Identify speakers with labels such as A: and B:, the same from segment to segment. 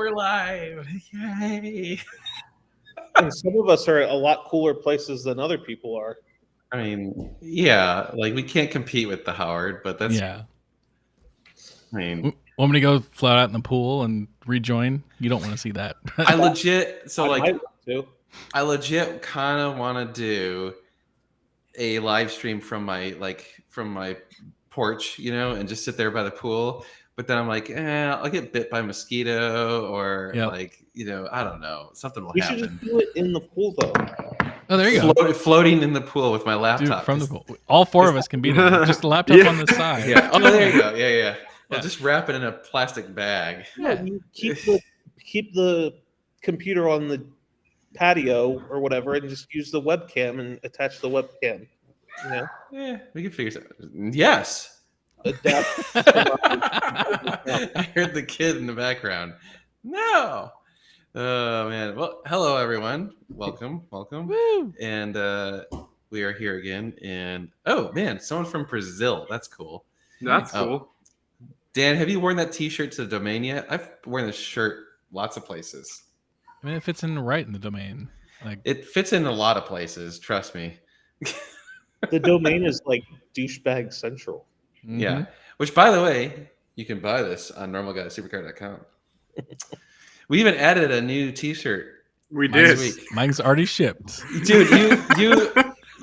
A: we're live. Yay.
B: And some of us are at a lot cooler places than other people are.
A: I mean, yeah, like we can't compete with the Howard, but that's
C: Yeah.
A: I mean,
C: Want me to go float out in the pool and rejoin? You don't want to see that.
A: I legit
B: might want to.
A: I legit kind of want to do a live stream from my porch, and just sit there by the pool. But then I'm like, I'll get bit by a mosquito or I don't know, something will happen.
B: You should just do it in the pool though.
C: Oh, there you go.
A: Floating in the pool with my laptop.
C: Dude, from the pool. All four of us can be there. Just the laptop on the side.
A: Yeah. Oh, there you go. Yeah. Well, just wrap it in a plastic bag.
B: Yeah, you keep the computer on the patio or whatever, and just use the webcam and attach the webcam.
A: Yeah, we can figure something. Yes.
B: Adapt.
A: I heard the kid in the background. No. Oh man. Well, hello everyone. Welcome.
C: Woo!
A: And we are here again. And oh man, someone from Brazil. That's cool.
D: That's cool.
A: Dan, have you worn that T-shirt to the domain yet? I've worn this shirt lots of places.
C: I mean, it fits in right in the domain.
A: It fits in a lot of places. Trust me.
B: The domain is like douchebag central.
C: Mm-hmm.
A: Yeah. Which, by the way, you can buy this on normalguysupercar.com. We even added a new T-shirt.
D: We did.
C: Mine's already shipped.
A: Dude,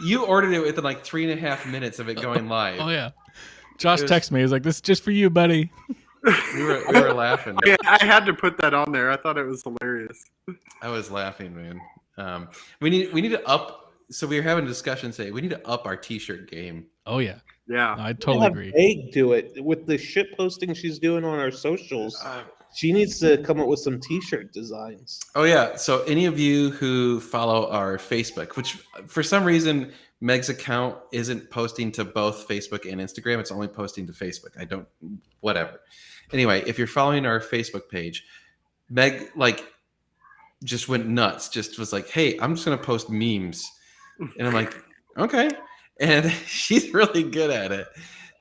A: you ordered it within like 3.5 minutes of it going live.
C: Oh yeah. Josh texted me. He was like, "This is just for you, buddy."
A: We were laughing.
D: Yeah, I had to put that on there. I thought it was hilarious.
A: I was laughing, man. We need to up. So we were having a discussion today. We need to up our T-shirt game.
C: Oh yeah.
D: Yeah,
C: I totally agree.
B: Meg do it with the shit posting she's doing on our socials. She needs to come up with some T-shirt designs.
A: Oh yeah. So any of you who follow our Facebook, which for some reason Meg's account isn't posting to both Facebook and Instagram, it's only posting to Facebook. Whatever. Anyway, if you're following our Facebook page, Meg just went nuts. Just was like, "Hey, I'm just gonna post memes," and I'm like, "Okay." And she's really good at it.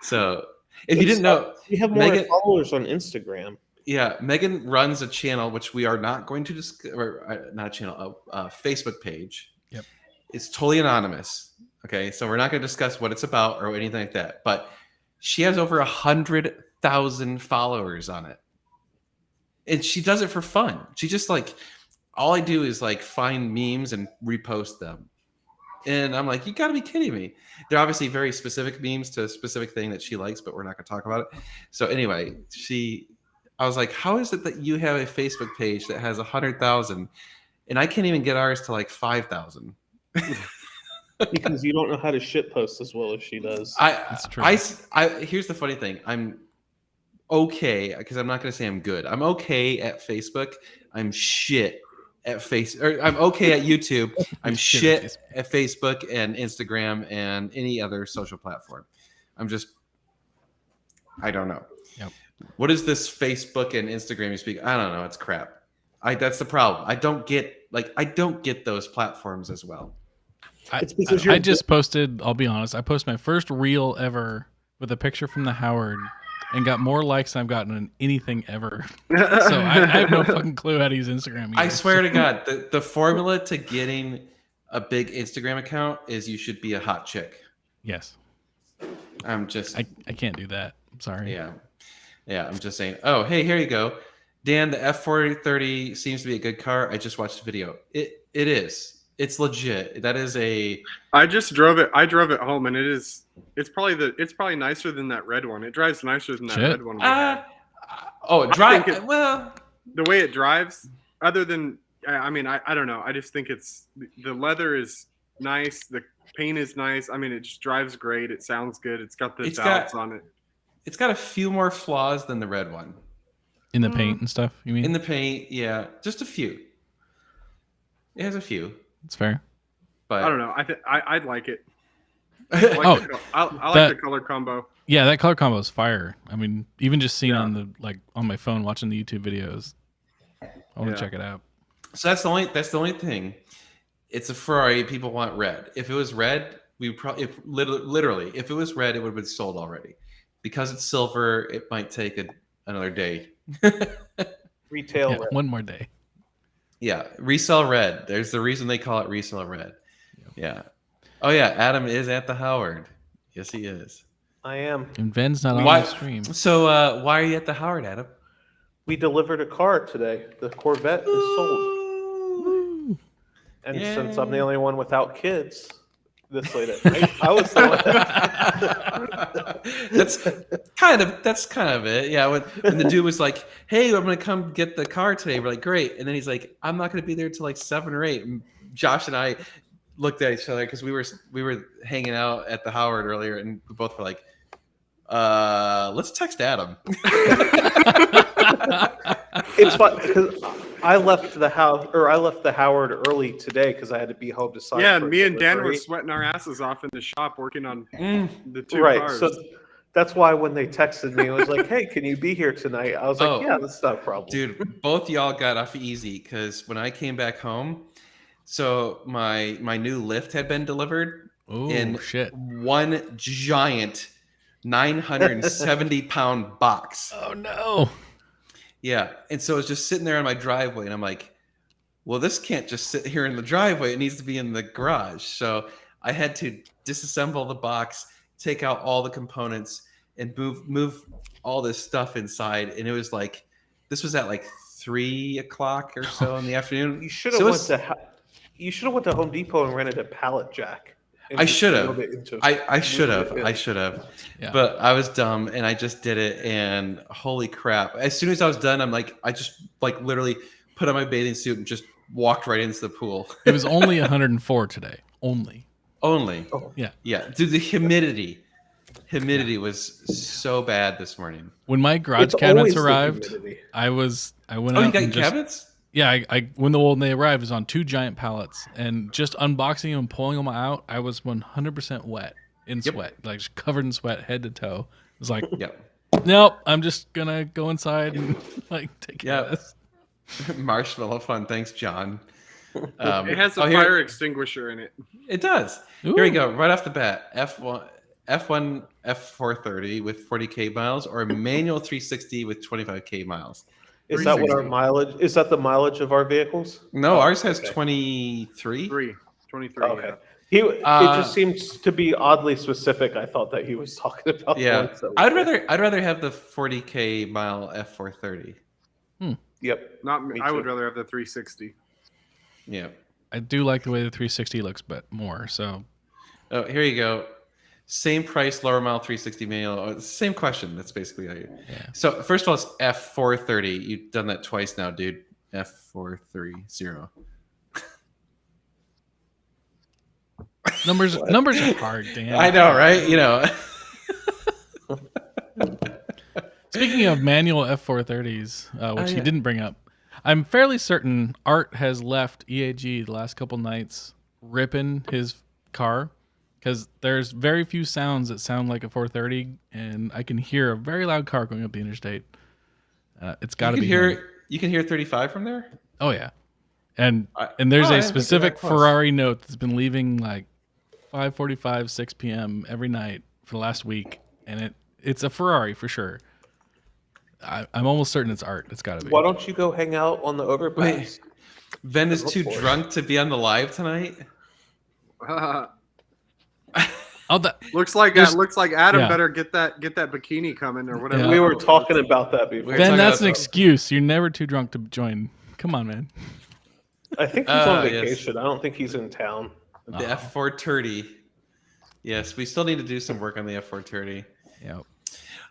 A: So if you didn't know,
B: we have more followers on Instagram.
A: Yeah, Megan runs a channel which we are not going to discuss, not a channel, a Facebook page.
C: Yep,
A: it's totally anonymous. Okay, so we're not going to discuss what it's about or anything like that. But she has over 100,000 followers on it, and she does it for fun. She just all I do is find memes and repost them. And I'm like, you got to be kidding me. They're obviously very specific memes to a specific thing that she likes, but we're not going to talk about it. So anyway, I was like, how is it that you have a Facebook page that has 100,000 and I can't even get ours to 5,000?
B: Because you don't know how to shit post as well as she does.
C: That's true.
A: Here's the funny thing. I'm okay, because I'm not going to say I'm good. I'm okay at Facebook. I'm shit at I'm okay at YouTube. I'm shit at Facebook and Instagram and any other social platform. I don't know.
C: Yep.
A: What is this Facebook and Instagram you speak? I don't know. It's crap. That's the problem. I don't get those platforms as well.
B: It's because
C: I just posted, I'll be honest, I posted my first reel ever with a picture from the Howard and got more likes than I've gotten in anything ever. So I have no fucking clue how to use Instagram either.
A: I swear to God, the formula to getting a big Instagram account is you should be a hot chick.
C: Yes.
A: I
C: can't do that. I'm sorry.
A: Yeah, I'm just saying, oh, hey, here you go. Dan, the F4030 seems to be a good car. I just watched the video. It is. It's legit. That is
D: I just drove it. I drove it home, and it's probably nicer than that red one. It drives nicer than that red one.
A: Well,
D: the way it drives, other than, I mean, I don't know. I just think the leather is nice. The paint is nice. I mean, it just drives great. It sounds good. It's got the valves on it.
A: It's got a few more flaws than the red one.
C: In the paint and stuff, you mean?
A: In the paint, yeah. Just a few. It has a few.
C: It's fair.
D: But I don't know. I'd like it. I like the color combo.
C: Yeah, that color combo is fire. I mean, even just seeing on my phone, watching the YouTube videos, I want to check it out.
A: So that's the only thing. It's a Ferrari. People want red. If it was red, we would probably literally, if it was red, it would have been sold already. Because it's silver, it might take another day.
B: Retail
C: Yeah,
B: red.
C: one more day.
A: Yeah, resell red. There's the reason they call it resell red. Yeah. Oh yeah, Adam is at the Howard. Yes, he is.
B: I am.
C: And Ven's not on
A: Why?
C: the stream.
A: So why are you at the Howard, Adam?
B: We delivered a car today. The Corvette is sold.
C: Woo.
B: And since I'm the
A: Yay.
B: only one without kids this late at night, I was the one.
A: that's kind of it. Yeah, when the dude was like, "Hey, I'm gonna come get the car today," we're like, "Great," and then he's like, "I'm not gonna be there till like 7 or 8." And Josh and I looked at each other because we were hanging out at the Howard earlier, and we both were like, let's text Adam."
B: It's fun because I left the Howard early today because I had to be home to sign.
D: Yeah,
B: for
D: me and Dan were
B: delivery.
D: sweating our asses off in the shop working on the two
B: Right.
D: cars.
B: So that's why when they texted me, it was like, "Hey, can you be here tonight?" I was like,
A: Oh.
B: "Yeah, that's not a problem."
A: Dude, both y'all got off easy because when I came back home, so my new lift had been delivered
C: Oh
A: in
C: shit.
A: one giant 970-pound box.
C: Oh no.
A: Yeah, and so it's just sitting there on my driveway, and I'm like, well, this can't just sit here in the driveway. It needs to be in the garage. So I had to disassemble the box, take out all the components, and move all this stuff inside. And it was like, this was at like 3 o'clock or so in the afternoon.
B: You should have
A: So
B: went
A: it's-
B: to Home Depot and rented a pallet jack. and
A: I
B: just
A: should have.
B: wheeled it into-
A: I should have.
B: Yeah.
A: I should have.
C: Yeah.
A: But I was dumb and I just did it. And holy crap. As soon as I was done, I'm like, I just like literally put on my bathing suit and just walked right into the pool.
C: It was only 104 today. Only.
A: Only.
B: Oh.
C: Yeah.
A: Yeah. Dude, the humidity was so bad this morning.
C: When my garage
B: It's
C: cabinets
B: always the
C: arrived,
B: humidity.
C: I went
A: Oh,
C: out
A: you got
C: and just,
A: cabinets?
C: yeah, when they arrived, it was on 2 giant pallets, and just unboxing them and pulling them out, I was 100% wet in
A: Yep.
C: sweat, like just covered in sweat, head to toe. It was like,
A: Yeah.
C: nope, I'm just gonna go inside and like take care of
A: Yeah.
C: this.
A: Marshmallow fun. Thanks, John.
D: it has a
A: oh, here-
D: fire extinguisher in it.
A: It does.
C: Ooh.
A: Here we go. Right off the bat. F1 F430 with 40K miles or a manual 360 with 25K miles.
B: Is that what our
D: 360.
B: mileage? Is that the mileage of our vehicles?
A: No,
B: Oh,
A: ours has
B: okay.
A: 23.
D: 23.
B: Okay.
D: Yeah.
B: It just seems to be oddly specific. I thought that he was talking about. the
A: Yeah.
B: ones that we
A: I'd
B: did.
A: rather have the 40K mile F430.
B: Yep.
D: Not me.
B: Me
D: I would
B: too.
D: rather have the 360.
A: Yeah.
C: I do like the way the 360 looks, but more. So
A: Oh, here you go. Same price, lower mile 360 manual. Oh, it's the same question. That's basically how you.
C: yeah.
A: So first of all, it's F430. You've done that twice now, dude. F430.
C: Numbers are hard, Dan.
A: I know, right? You know.
C: Speaking of manual F430s, which he
A: yeah.
C: didn't bring up, I'm fairly certain Art has left EAG the last couple nights ripping his car because there's very few sounds that sound like a 430, and I can hear a very loud car going up the interstate. It's got to be him.
A: You can hear 35 from there.
C: Oh yeah, and
A: I-
C: there's
A: oh, I
C: a
A: didn't think they were
C: specific
A: that close.
C: Ferrari note that's been leaving like 5:45, 6 p.m. every night for the last week, and it's a Ferrari for sure. I'm almost certain it's Art. It's got to be.
B: Why don't you go hang out on the overpass?
A: Ben is
B: Look
A: too
B: for it.
A: drunk to be on the live tonight.
C: Oh, that
D: looks like
C: There's-
D: Adam
C: yeah.
D: better get that bikini coming or whatever.
C: Yeah.
B: We were talking about that before.
A: We're
C: Ben,
A: talking
C: that's
A: about
C: an excuse. You're never too drunk to join. Come on, man.
B: I think he's on
A: yes.
B: vacation. I don't think he's in town.
A: The
C: Oh.
A: F430. Yes, we still need to do some work on the F430.
C: Yeah.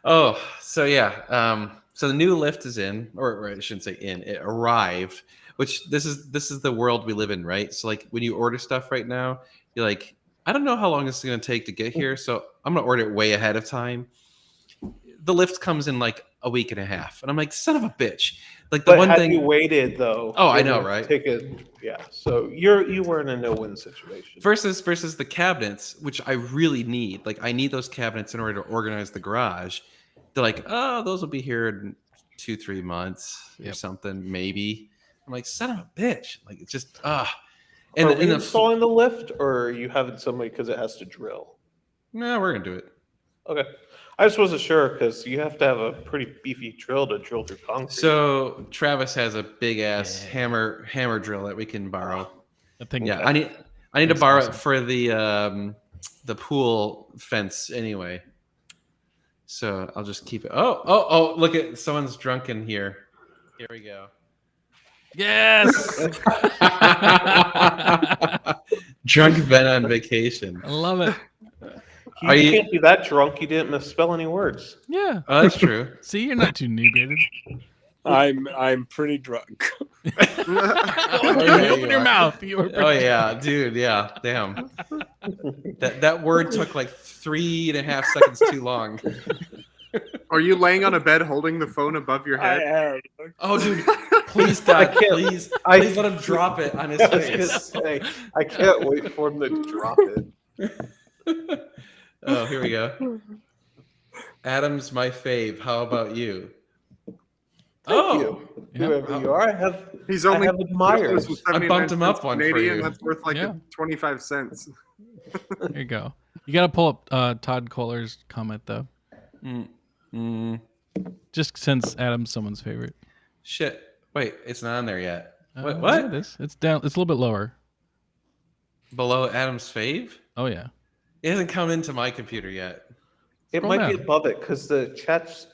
A: Oh, so yeah. So the new lift is in, or I shouldn't say in. It arrived. Which this is the world we live in, right? So like when you order stuff right now, you're like, I don't know how long this is going to take to get here, so I'm going to order it way ahead of time. The lift comes in like a week and a half, and I'm like, son of a bitch. Like the
B: But
A: one
B: had
A: thing.
B: you waited though?
A: Oh, I
B: it
A: know,
B: would
A: right?
B: Take it. Yeah. So you were in a no-win situation.
A: versus the cabinets, which I really need. Like I need those cabinets in order to organize the garage. They're like, oh, those will be here in 2-3 months or
C: Yep.
A: something, maybe. I'm like, son of a bitch. Like it's just
B: Are
A: And
B: we installing the lift, or are you having somebody because it has to drill?
A: no, we're gonna do it.
B: Okay. I just wasn't sure because you have to have a pretty beefy drill to drill through concrete.
A: So Travis has a big ass
C: Yeah.
A: hammer drill that we can borrow.
C: I think
A: Yeah,
B: Okay.
A: I need to
C: That's
A: borrow
C: awesome.
A: it for the pool fence anyway. So I'll just keep it. Oh! Look at someone's drunk in here. Here we go.
C: Yes.
A: Drunk Ben on vacation.
C: I love it.
B: You
A: Are you-
B: can't be that drunk. You didn't misspell any words.
C: Yeah.
A: Oh, that's true.
C: See, you're not too inebriated.
E: I'm pretty drunk.
A: yeah,
C: Open
A: you
C: your
A: are.
C: mouth. You were
A: Oh yeah, dude. Yeah, damn. That word took like 3.5 seconds too long.
D: Are you laying on a bed holding the phone above your
E: I
D: head?
E: am.
A: Oh, dude, please God,
B: I can't-
A: please
B: I-
A: let him drop it on his
B: I was gonna
A: face.
B: say, I can't wait for him to drop it.
A: Oh, here we go. Adam's my fave. How about you?
B: Thank you,
C: Yeah.
B: whoever you are. I have
D: He's only
B: I have admirers.
A: I bumped him up one for
D: Canadian.
A: you.
D: That's worth like
C: Yeah.
D: 25 cents.
C: There you go. You got to pull up Todd Kohler's comment though, just since Adam's someone's favorite.
A: Shit. Wait, it's not on there yet. What?
C: Yeah,
A: What?
C: it is. It's down. It's a little bit lower.
A: Below Adam's fave?
C: Oh yeah.
A: It hasn't come into my computer yet.
B: It
C: Scroll
B: might be
C: down.
B: above it because the chat's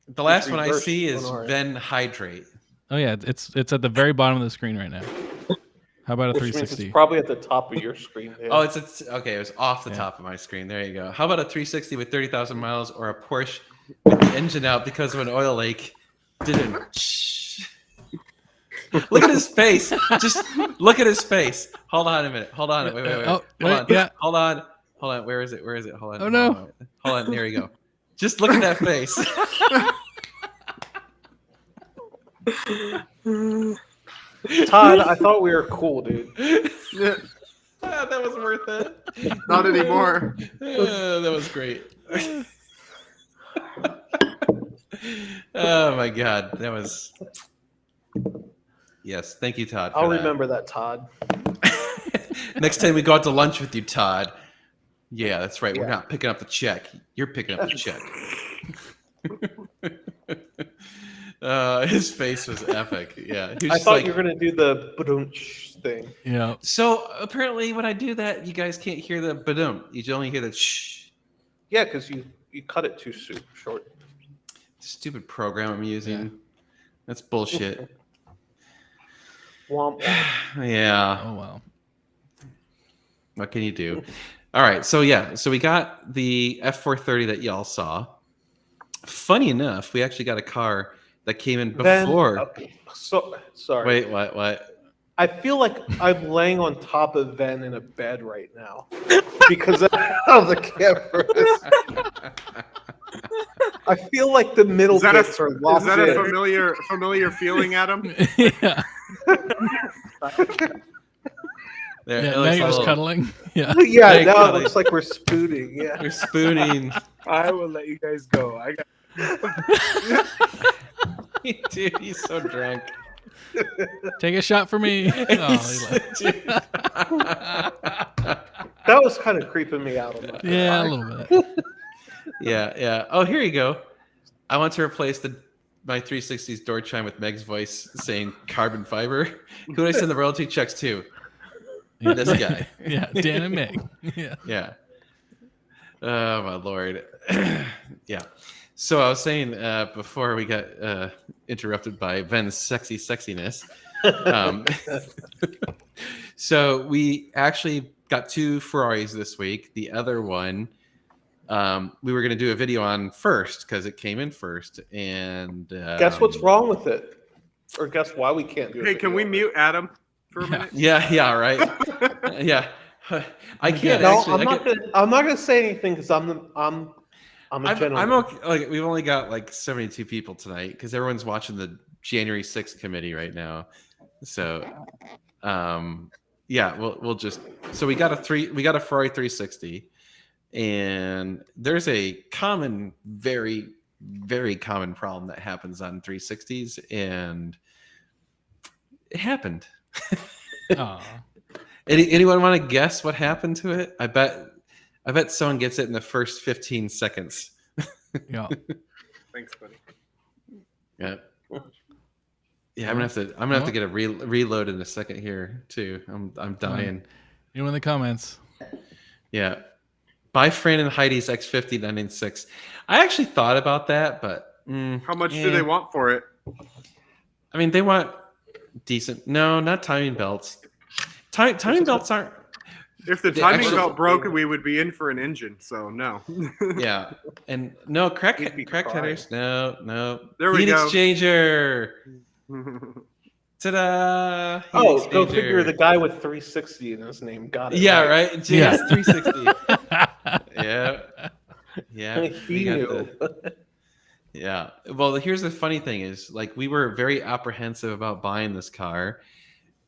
A: The last one I
B: reversed
A: see is
B: on our end.
A: Ven Hydrate.
C: Oh yeah. It's at the very bottom of the screen right now. How about a
B: which means
C: 360?
B: it's probably at the top of your screen. There.
A: Oh, okay. It was off the
C: Yeah.
A: top of my screen. There you go. How about a 360 with 30,000 miles or a Porsche with the engine out because of an oil leak? Didn't. Look at his face. Just look at his face. Hold on a minute. Hold on. Wait.
C: Oh,
A: Hold
C: wait,
A: on.
C: yeah.
A: Hold on. Hold on. Where is it? Where is it? Hold on.
C: Oh, no.
A: Hold on. There you go. Just look at that face.
B: Todd, I thought we were cool, dude.
A: That was worth it.
D: Not anymore.
A: That was great. Oh my god, that was. Yes, thank you, Todd. for
B: I'll
A: that.
B: remember that, Todd.
A: Next time we go out to lunch with you, Todd. Yeah, that's right. We're
B: Yeah.
A: not picking up the check. You're picking up the check. His face was epic. Yeah, he was
B: I
A: just
B: thought
A: like,
B: you were gonna do the badunch thing.
C: Yeah.
A: So apparently, when I do that, you guys can't hear the badum. You only hear the shh.
B: Yeah, because you cut it too short.
A: Stupid program I'm using. That's bullshit.
B: Womp womp.
A: Yeah.
C: Oh wow.
A: What can you do? All right. So yeah. So we got the F430 that y'all saw. Funny enough, we actually got a car that came in
B: Then-
A: before.
B: So sorry.
A: Wait, what?
B: I feel like I'm laying on top of Ven in a bed right now because of the cameras. I feel like the middle
D: Is that
B: bits are
D: is
B: locked
D: that a
B: in.
D: familiar feeling, Adam?
C: Yeah.
A: There,
C: Yeah.
A: it
C: Now
A: looks
C: you're
A: a
C: just
A: little-
C: cuddling. Yeah.
B: Yeah,
A: Very
B: now
A: cuddly.
B: it looks like we're spooning. Yeah.
A: We're spooning.
E: I will let you guys go. I got
A: Dude, he's so drunk.
C: Take a shot for me. Oh, he left.
A: Dude.
B: That was kind of creeping me out. On that.
C: Yeah, a little bit.
A: Yeah. Oh, here you go. I want to replace my 360's door chime with Meg's voice saying carbon fiber. Who do I send the royalty checks to? This guy.
C: Yeah, Dan and Meg. Yeah.
A: Yeah. Oh my lord. Yeah. So I was saying before we got interrupted by Ven's sexy sexiness. So we actually got 2 Ferraris this week. The other one we were going to do a video on first because it came in first. And
B: Guess what's wrong with it? Or guess why we can't do it?
D: Hey, can we mute Adam for a minute?
A: Yeah, right. Yeah. I can't
B: No,
A: actually.
B: I'm not gonna say anything because I'm a gentleman.
A: I'm okay. Like we've only got like 72 people tonight because everyone's watching the January 6th committee right now. So, yeah, we'll just. So we got a Ferrari 360, and there's a common, very, very common problem that happens on 360s, and it happened.
C: Aw.
A: Anyone want to guess what happened to it? I bet I bet someone gets it in the first 15 seconds.
C: Yeah.
D: Thanks, buddy.
A: Yeah. Yeah, I'm gonna have to get a reload in a second here too. I'm dying.
C: You in the comments.
A: Yeah. Buy Fran and Heidi's X50 996. I actually thought about that, but
D: How much do they want for it?
A: I mean, they want decent. No, not timing belts. Timing belts aren't.
D: If the
A: They
D: timing
A: actually-
D: belt broke, we would be in for an engine. So no.
A: Yeah, and no crack
B: We'd be
A: headers. No.
D: There we
A: Heat
D: go.
A: exchanger. Ta-da! Heat
B: Oh, go
A: exchanger.
B: figure. The guy with 360 in his name got it.
A: Yeah, right.
C: Yeah.
A: JS 360. Yeah.
B: He
A: we got
B: knew.
A: Yeah. Well, here's the funny thing is, like, we were very apprehensive about buying this car,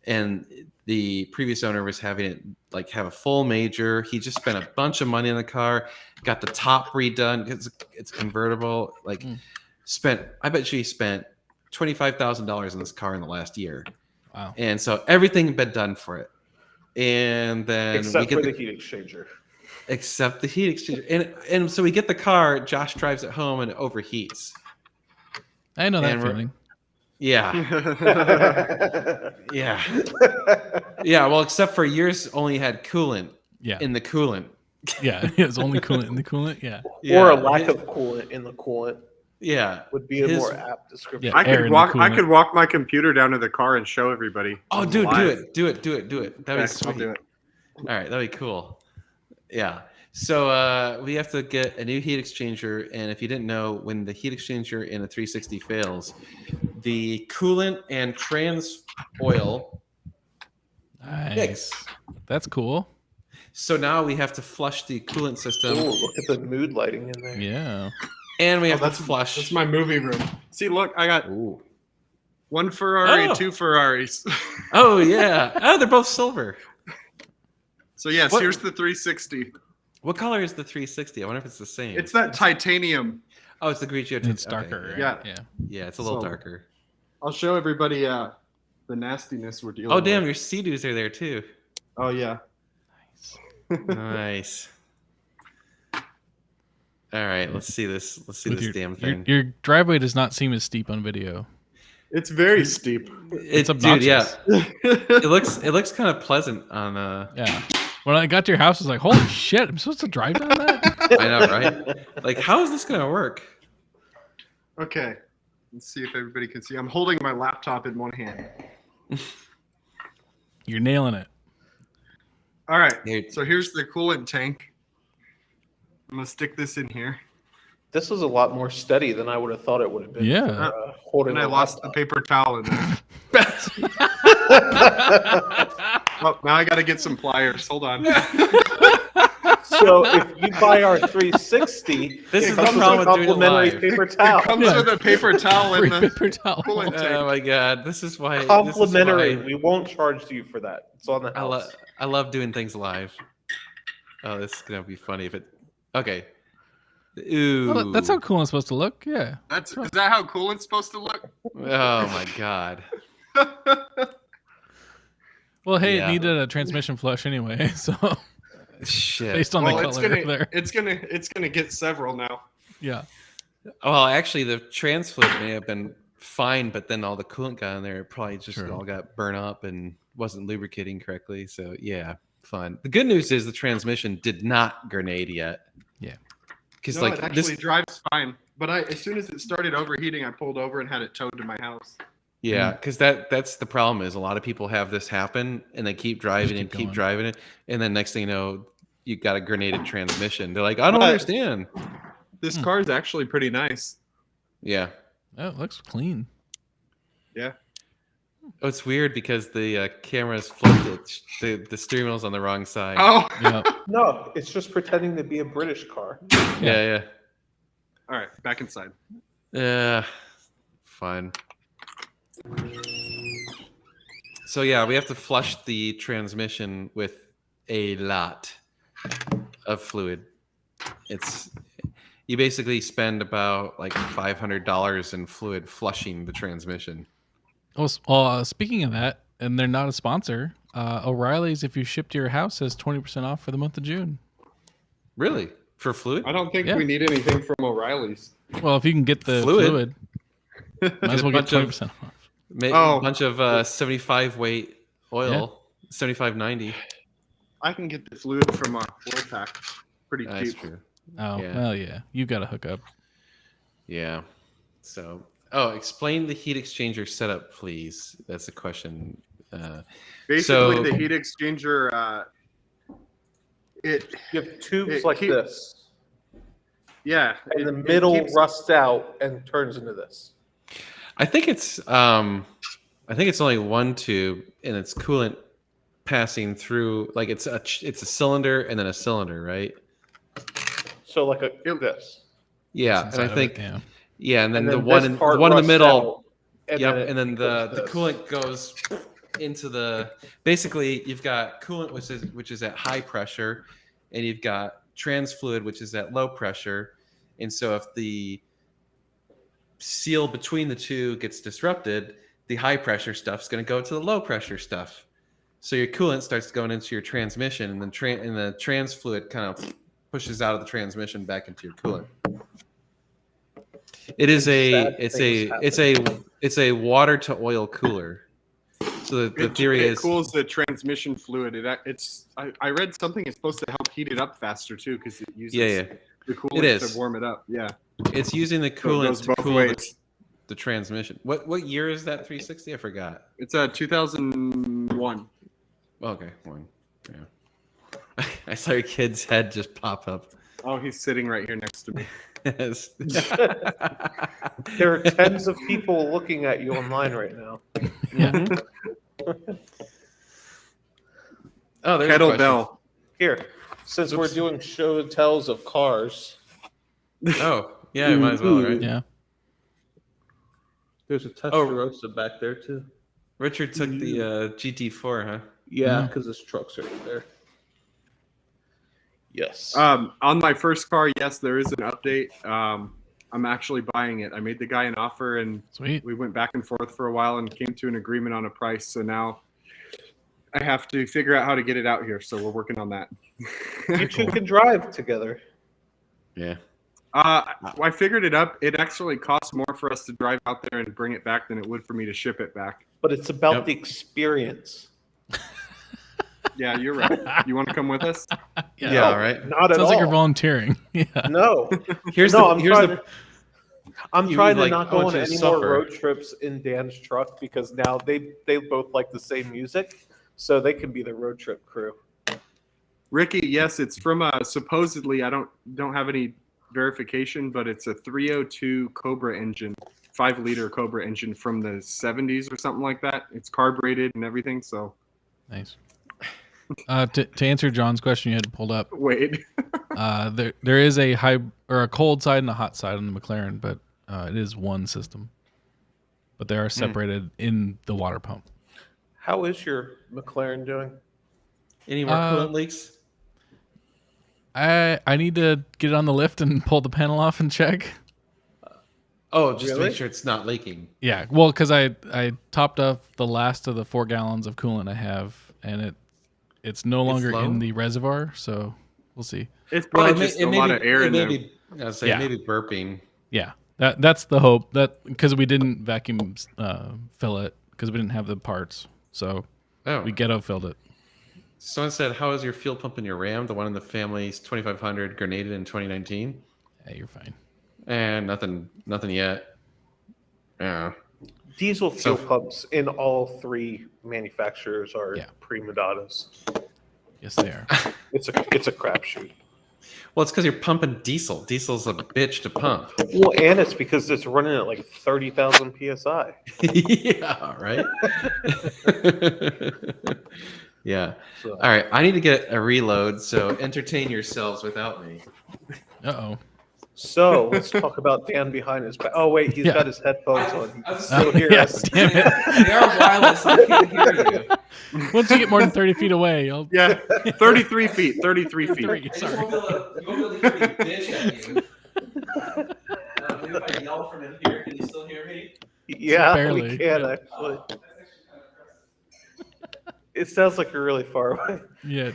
A: and the previous owner was having it like have a full major. He just spent a bunch of money on the car, got the top redone because it's convertible. Like, I bet you he spent $25,000 on this car in the last year.
C: Wow.
A: And so everything had been done for it. And then
B: Except
A: we
B: for
A: get
B: the heat exchanger.
A: except the heat exchanger. And so we get the car, Josh drives it home and it overheats.
C: I know that
A: And we're-
C: feeling.
A: Yeah. Yeah. Yeah. Well, except for yours only had coolant
C: Yeah.
A: in the coolant.
C: Yeah. It's only coolant in the coolant. Yeah.
B: Or a
A: Yeah.
B: lack of coolant in the coolant
A: Yeah.
B: would be a
A: His-
B: more apt description.
C: Yeah.
D: I
C: Air in
D: could
C: the
D: walk. I
C: coolant.
D: could walk my computer down to the car and show everybody.
A: Oh, dude,
D: Live.
A: do it. That'd be
D: Okay,
A: sweet.
D: I'll do it.
A: All right, that'd be cool. Yeah. So we have to get a new heat exchanger, and if you didn't know, when the heat exchanger in a 360 fails, the coolant and trans oil
C: Nice.
A: mix.
C: That's cool.
A: So now we have to flush the coolant system,
B: Ooh, look at the mood lighting in there.
C: Yeah.
A: and we have
D: that's
A: to flush.
D: That's my movie room. See, look, I got
A: Ooh.
D: one Ferrari,
A: Oh.
D: 2 Ferraris.
A: Oh yeah. Oh, they're both silver.
D: So yes,
A: What-
D: here's the 360.
A: What color is the 360? I wonder if it's the same.
D: It's that titanium.
A: Oh, it's the Grigio.
C: It's
A: okay,
C: darker. Right?
D: Yeah.
C: Yeah.
A: Yeah, it's a little
D: So-
A: darker.
D: I'll show everybody the nastiness we're dealing
A: Oh
D: with.
A: damn, your Sea-Doos are there too.
D: Oh yeah.
A: Nice. All right, let's see this. Let's see
C: With
A: this
C: your,
A: damn
C: your,
A: thing.
C: your driveway does not seem as steep on video.
D: It's very steep.
C: It's
A: Dude, yeah,
C: obnoxious.
A: it looks kind of pleasant on.
C: Yeah. When I got to your house, I was like, "Holy shit! I'm supposed to drive down that?"
A: I know, right? Like, how is this gonna work?
D: Okay. Let's see if everybody can see. I'm holding my laptop in one hand.
C: You're nailing it.
D: All right.
A: Here-
D: So here's the coolant tank. I'm gonna stick this in here.
B: This is a lot more steady than I would have thought it would have been.
C: Yeah.
B: For, holding
D: And I
B: a
D: lost the
B: laptop.
D: paper towel in there. Oh, now I got to get some pliers. Hold on.
B: So if you buy our 360,
A: This
B: it
A: is the
B: comes with
A: problem
B: a
A: with doing it
B: complimentary
A: live.
B: paper
D: It
B: towel.
D: comes with a paper towel
C: Free
D: in the
C: paper towel.
D: coolant tank.
A: Oh my god, this is why.
B: Complimentary.
A: This is
B: We won't charge you for that. It's on the
A: why I,
B: house.
A: I love doing things live. Oh, this is gonna be funny if it. Okay. Ooh.
C: Well, that's how cool it's supposed to look. Yeah.
D: Is that how coolant's supposed to look?
A: Oh my god.
C: Well, hey,
A: Yeah.
C: it needed a transmission flush anyway, so
A: Shit.
C: based on
D: Well,
C: the
D: it's
C: color
D: gonna
C: there.
D: it's gonna get several now.
C: Yeah.
A: Well, actually, the trans fluid may have been fine, but then all the coolant got in there. It probably just
C: Sure.
A: all got burnt up and wasn't lubricating correctly. So yeah, fun. The good news is the transmission did not grenade yet.
C: Yeah.
A: Because
D: No,
A: like
D: it actually
A: this,
D: drives fine. But as soon as it started overheating, I pulled over and had it towed to my house.
A: yeah, because that's the problem is a lot of people have this happen and they keep driving and
C: keep
A: keep
C: going.
A: driving it, and then next thing you know, you got a grenaded transmission. They're like, I don't
D: But-
A: understand.
D: This car is actually pretty nice.
A: Yeah.
C: Oh, it looks clean.
A: Oh, it's weird because the camera's flipped. The steering wheel's on the wrong side.
D: Oh,
C: Yeah.
B: No, it's just pretending to be a British car.
A: Yeah.
D: all right, back inside.
A: Yeah, fine. So yeah, we have to flush the transmission with a lot of fluid. You basically spend about like $500 in fluid flushing the transmission.
C: Speaking of that, and they're not a sponsor, O'Reilly's, if you ship to your house, has 20% off for the month of June.
A: Really? For fluid?
D: I don't think
C: Yeah.
D: we need anything from O'Reilly's.
C: Well, if you can get the
A: Fluid.
C: fluid, might as well get
A: Bunch of-
C: 20% off.
A: A bunch of 75 weight oil, 75.90.
D: I can get the fluid from Oil Pack pretty
A: That's
D: cheap.
A: true.
C: Oh,
A: Yeah.
C: well, yeah. You got to hook up.
A: Yeah. So, explain the heat exchanger setup, please. That's a question.
D: Basically,
A: So-
D: the heat exchanger, it
B: You have tubes
D: It
B: like
D: keep-
B: this,
D: yeah,
B: and
D: it-
B: the
D: it
B: middle
D: keeps-
B: rusts out and turns into this.
A: I think it's only one tube, and it's coolant passing through. Like it's a cylinder and then a cylinder, right?
B: So like this.
A: Yeah, and
C: Inside
A: I
C: of it,
A: think
C: yeah.
A: and then
B: this
A: the one in
B: part
A: the
B: rusts
A: middle.
B: out,
A: Yep,
B: it
A: and then the
B: becomes this.
A: coolant goes into the. Basically, you've got coolant which is at high pressure, and you've got trans fluid which is at low pressure, and so if the seal between the two gets disrupted, the high pressure stuff's going to go to the low pressure stuff. So your coolant starts going into your transmission, and then the trans fluid kind of pushes out of the transmission back into your coolant. It is
B: Sad
A: it's a water to oil cooler. So the theory
D: it
A: is
D: cools the transmission fluid. I read something it's supposed to help heat it up faster too because it uses the coolant
A: It is.
D: to warm it up. Yeah,
A: it's using the
D: so it
A: coolant
D: goes
A: to
D: both
A: cool
D: ways.
A: the transmission. What year is that 360? I forgot.
D: It's a 2001.
A: Okay, one. Yeah. I saw your kid's head just pop up.
D: Oh, he's sitting right here next to me.
A: Yes.
B: There are tens of people looking at you online right now.
A: Mhm. Oh, there's a question.
D: Kettlebell.
B: Here, since we're doing show and tells of cars,
A: Oh, yeah, you might as well, right?
C: Yeah.
B: there's a
A: Testarossa
B: back there too.
A: Richard took the GT4, huh?
B: Yeah,
C: Yeah.
B: because this truck's right there. Yes.
D: On my first car, yes, there is an update. I'm actually buying it. I made the guy an offer, and
C: Sweet.
D: we went back and forth for a while and came to an agreement on a price. So now I have to figure out how to get it out here. So we're working on that.
B: You two can drive together.
A: Yeah.
D: I figured it up. It actually costs more for us to drive out there and bring it back than it would for me to ship it back.
B: But it's about
A: Yep.
B: the experience.
D: Yeah, you're right. You want to come with us?
A: Yeah, all right.
B: Not at
C: Sounds
B: all.
C: like you're volunteering. Yeah.
B: No.
A: Here's
B: No,
A: the
B: I'm
A: here's
B: trying
A: the
B: to- I'm
A: You
B: trying
A: like,
B: to not
A: I
B: go
A: want
B: on
A: you to
B: any more
A: suffer.
B: road trips in Dan's truck because now they both like the same music, so they can be the road trip crew.
D: Ricky, yes, it's from supposedly I don't have any verification, but it's a 302 Cobra engine, 5-liter Cobra engine from the 70s or something like that. It's carbureted and everything. So
C: Nice. To answer John's question, you had pulled up.
D: wait,
C: There is a high or a cold side and a hot side on the McLaren, but it is one system. But they are separated in the water pump.
B: How is your McLaren doing?
A: any more coolant leaks?
C: I need to get it on the lift and pull the panel off and check.
A: Oh, just to
B: Really?
A: make sure it's not leaking.
C: Yeah, well, because I topped off the last of the 4 gallons of coolant I have, and it's no longer
A: low?
C: in the reservoir, so we'll see.
D: it's probably
A: Well,
D: just a lot of air in there.
C: Yeah.
A: Maybe burping.
C: Yeah, that's the hope. That because we didn't vacuum fill it because we didn't have the parts, so
A: Oh,
C: we ghetto filled it.
A: someone said, "How is your fuel pump in your Ram? The one in the family's 2500 grenaded in 2019."
C: Hey, you're fine.
A: And nothing yet. Yeah.
B: Diesel fuel
A: So-
B: pumps in all three manufacturers are
C: Yeah.
B: prima donnas.
C: Yes, they are.
B: It's a crapshoot.
A: Well, it's because you're pumping diesel. Diesel's a bitch to pump.
B: Well, and it's because it's running at like 30,000 psi.
A: Yeah, right? Yeah.
B: So,
A: All right. I need to get a reload, so entertain yourselves without me.
C: Uh-oh.
B: so let's talk about Dan behind his back. Oh wait, he's
C: Yeah.
B: got his headphones on.
A: I'm
B: Still hear
C: yes,
B: us.
C: damn it.
A: They are wireless. I can't hear you.
C: Once you get more than 30 feet away, you'll...
D: Yeah, 33 feet. 33 feet.
C: Three,
A: I just
C: sorry.
A: won't be able to hear me bitch at you. Maybe if I yell from in here, can you still hear me?
B: Yeah,
C: Barely.
B: we can
C: Yeah.
B: actually.
A: That's actually kind of
B: It sounds like you're really far away.
C: Yeah.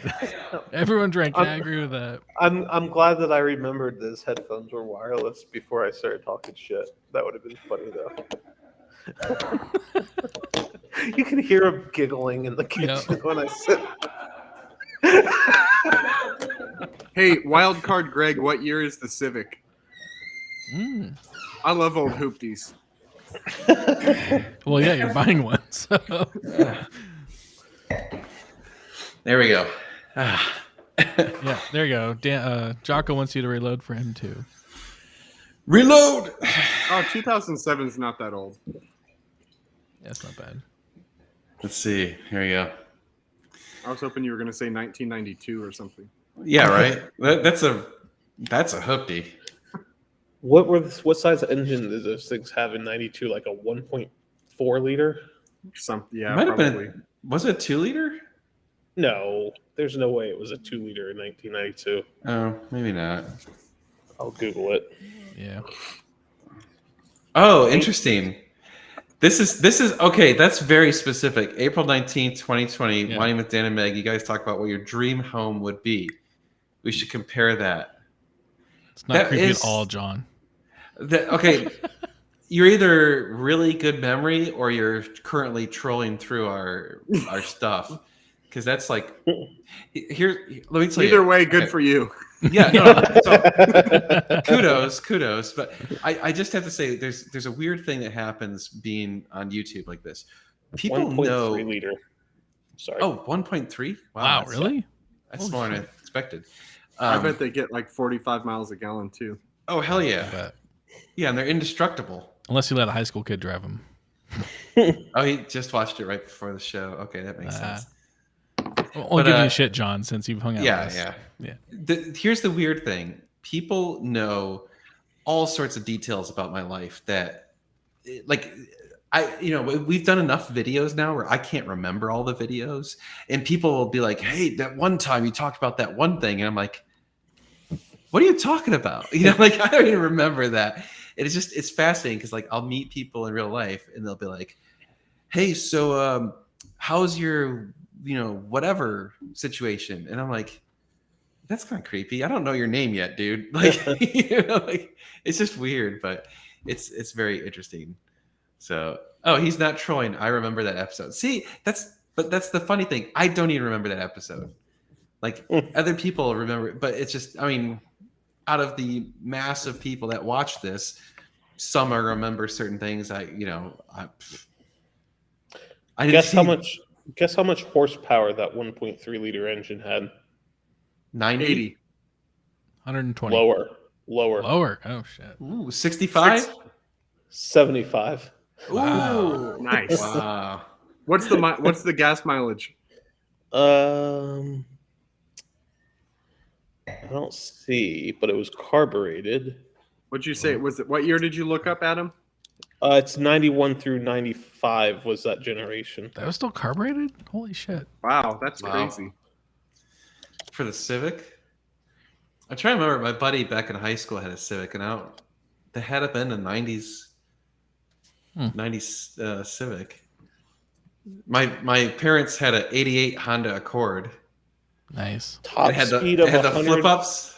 C: Everyone drank. I agree with that.
B: I'm glad that I remembered those headphones were wireless before I started talking shit. That would have been funny though. You can hear him giggling in the kitchen when I said.
D: Hey, wild card Greg, what year is the Civic? I love old hoopties.
C: Well, yeah, you're buying one. So.
A: There we go.
C: Yeah, there you go. Jocko wants you to reload for him too.
A: Reload.
D: Oh, 2007 is not that old.
C: That's not bad.
A: Let's see. Here we go.
D: I was hoping you were going to say 1992 or something.
A: Yeah, right. That's a hoopty.
B: What size engine does those things have in '92? Like a 1.4 liter?
D: Yeah,
A: Might have
D: probably.
A: been. Was it a 2-liter?
B: No, there's no way it was a 2 liter in 1992.
A: Oh, maybe not.
B: I'll Google it.
C: Yeah.
A: Oh, interesting. This is okay. That's very specific. April 19th, 2020.
C: Yeah.
A: Wine with Dan and Meg. You guys talk about what your dream home would be. We should compare that.
C: It's not
A: That
C: creepy
A: is-
C: at all, John.
A: Okay. You're either really good memory or you're currently trolling through our stuff. Because that's like here. Let me tell you.
D: Either way, good
A: Okay.
D: for you.
A: Yeah. No, so, kudos. But I just have to say, there's a weird thing that happens being on YouTube like this. People
B: 1.3
A: know.
B: liter. Sorry.
A: Oh, 1.3?
C: Wow,
A: that's-
C: really?
A: That's
C: Holy
A: more than I
C: shit.
A: expected.
D: I bet they get like 45 miles a gallon too.
A: Oh, hell yeah.
C: But
A: Yeah, and they're indestructible.
C: unless you let a high school kid drive them.
A: Oh, he just watched it right before the show. Okay, that makes sense.
C: I'll
A: But,
C: give you shit, John, since you've hung out with
A: Yeah,
C: us.
A: yeah.
C: Yeah.
A: Here's the weird thing. People know all sorts of details about my life that, like, we've done enough videos now where I can't remember all the videos, and people will be like, "Hey, that one time you talked about that one thing," and I'm like, "What are you talking about?" Like I don't even remember that. It's fascinating because like I'll meet people in real life and they'll be like, "Hey, so how's your whatever situation?" And I'm like, "That's kind of creepy. I don't know your name yet, dude." Like like it's just weird, but it's very interesting. So, he's not trolling. I remember that episode. See, that's the funny thing. I don't even remember that episode. Like other people remember it, but it's just, I mean, out of the mass of people that watch this, some are remember certain things. I didn't
B: Guess how much horsepower that 1.3 liter engine had?
A: 90?
D: 80.
C: 120.
B: Lower.
C: Lower. Oh, shit.
A: Ooh, 65?
B: 75.
C: Wow.
D: Nice.
A: Wow.
D: What's the gas mileage?
B: I don't see, but it was carbureted.
D: What'd you say? What year did you look up, Adam?
B: It's 91 through 95 was that generation.
C: That was still carbureted? Holy shit.
D: Wow, that's
A: Wow.
D: crazy.
A: For the Civic? I'm trying to remember. My buddy back in high school had a Civic, and they had it in the 90s. 90s Civic. My parents had an 88 Honda Accord.
C: Nice.
B: Top
A: It had
B: speed of
A: the
B: 100,
A: flip ups.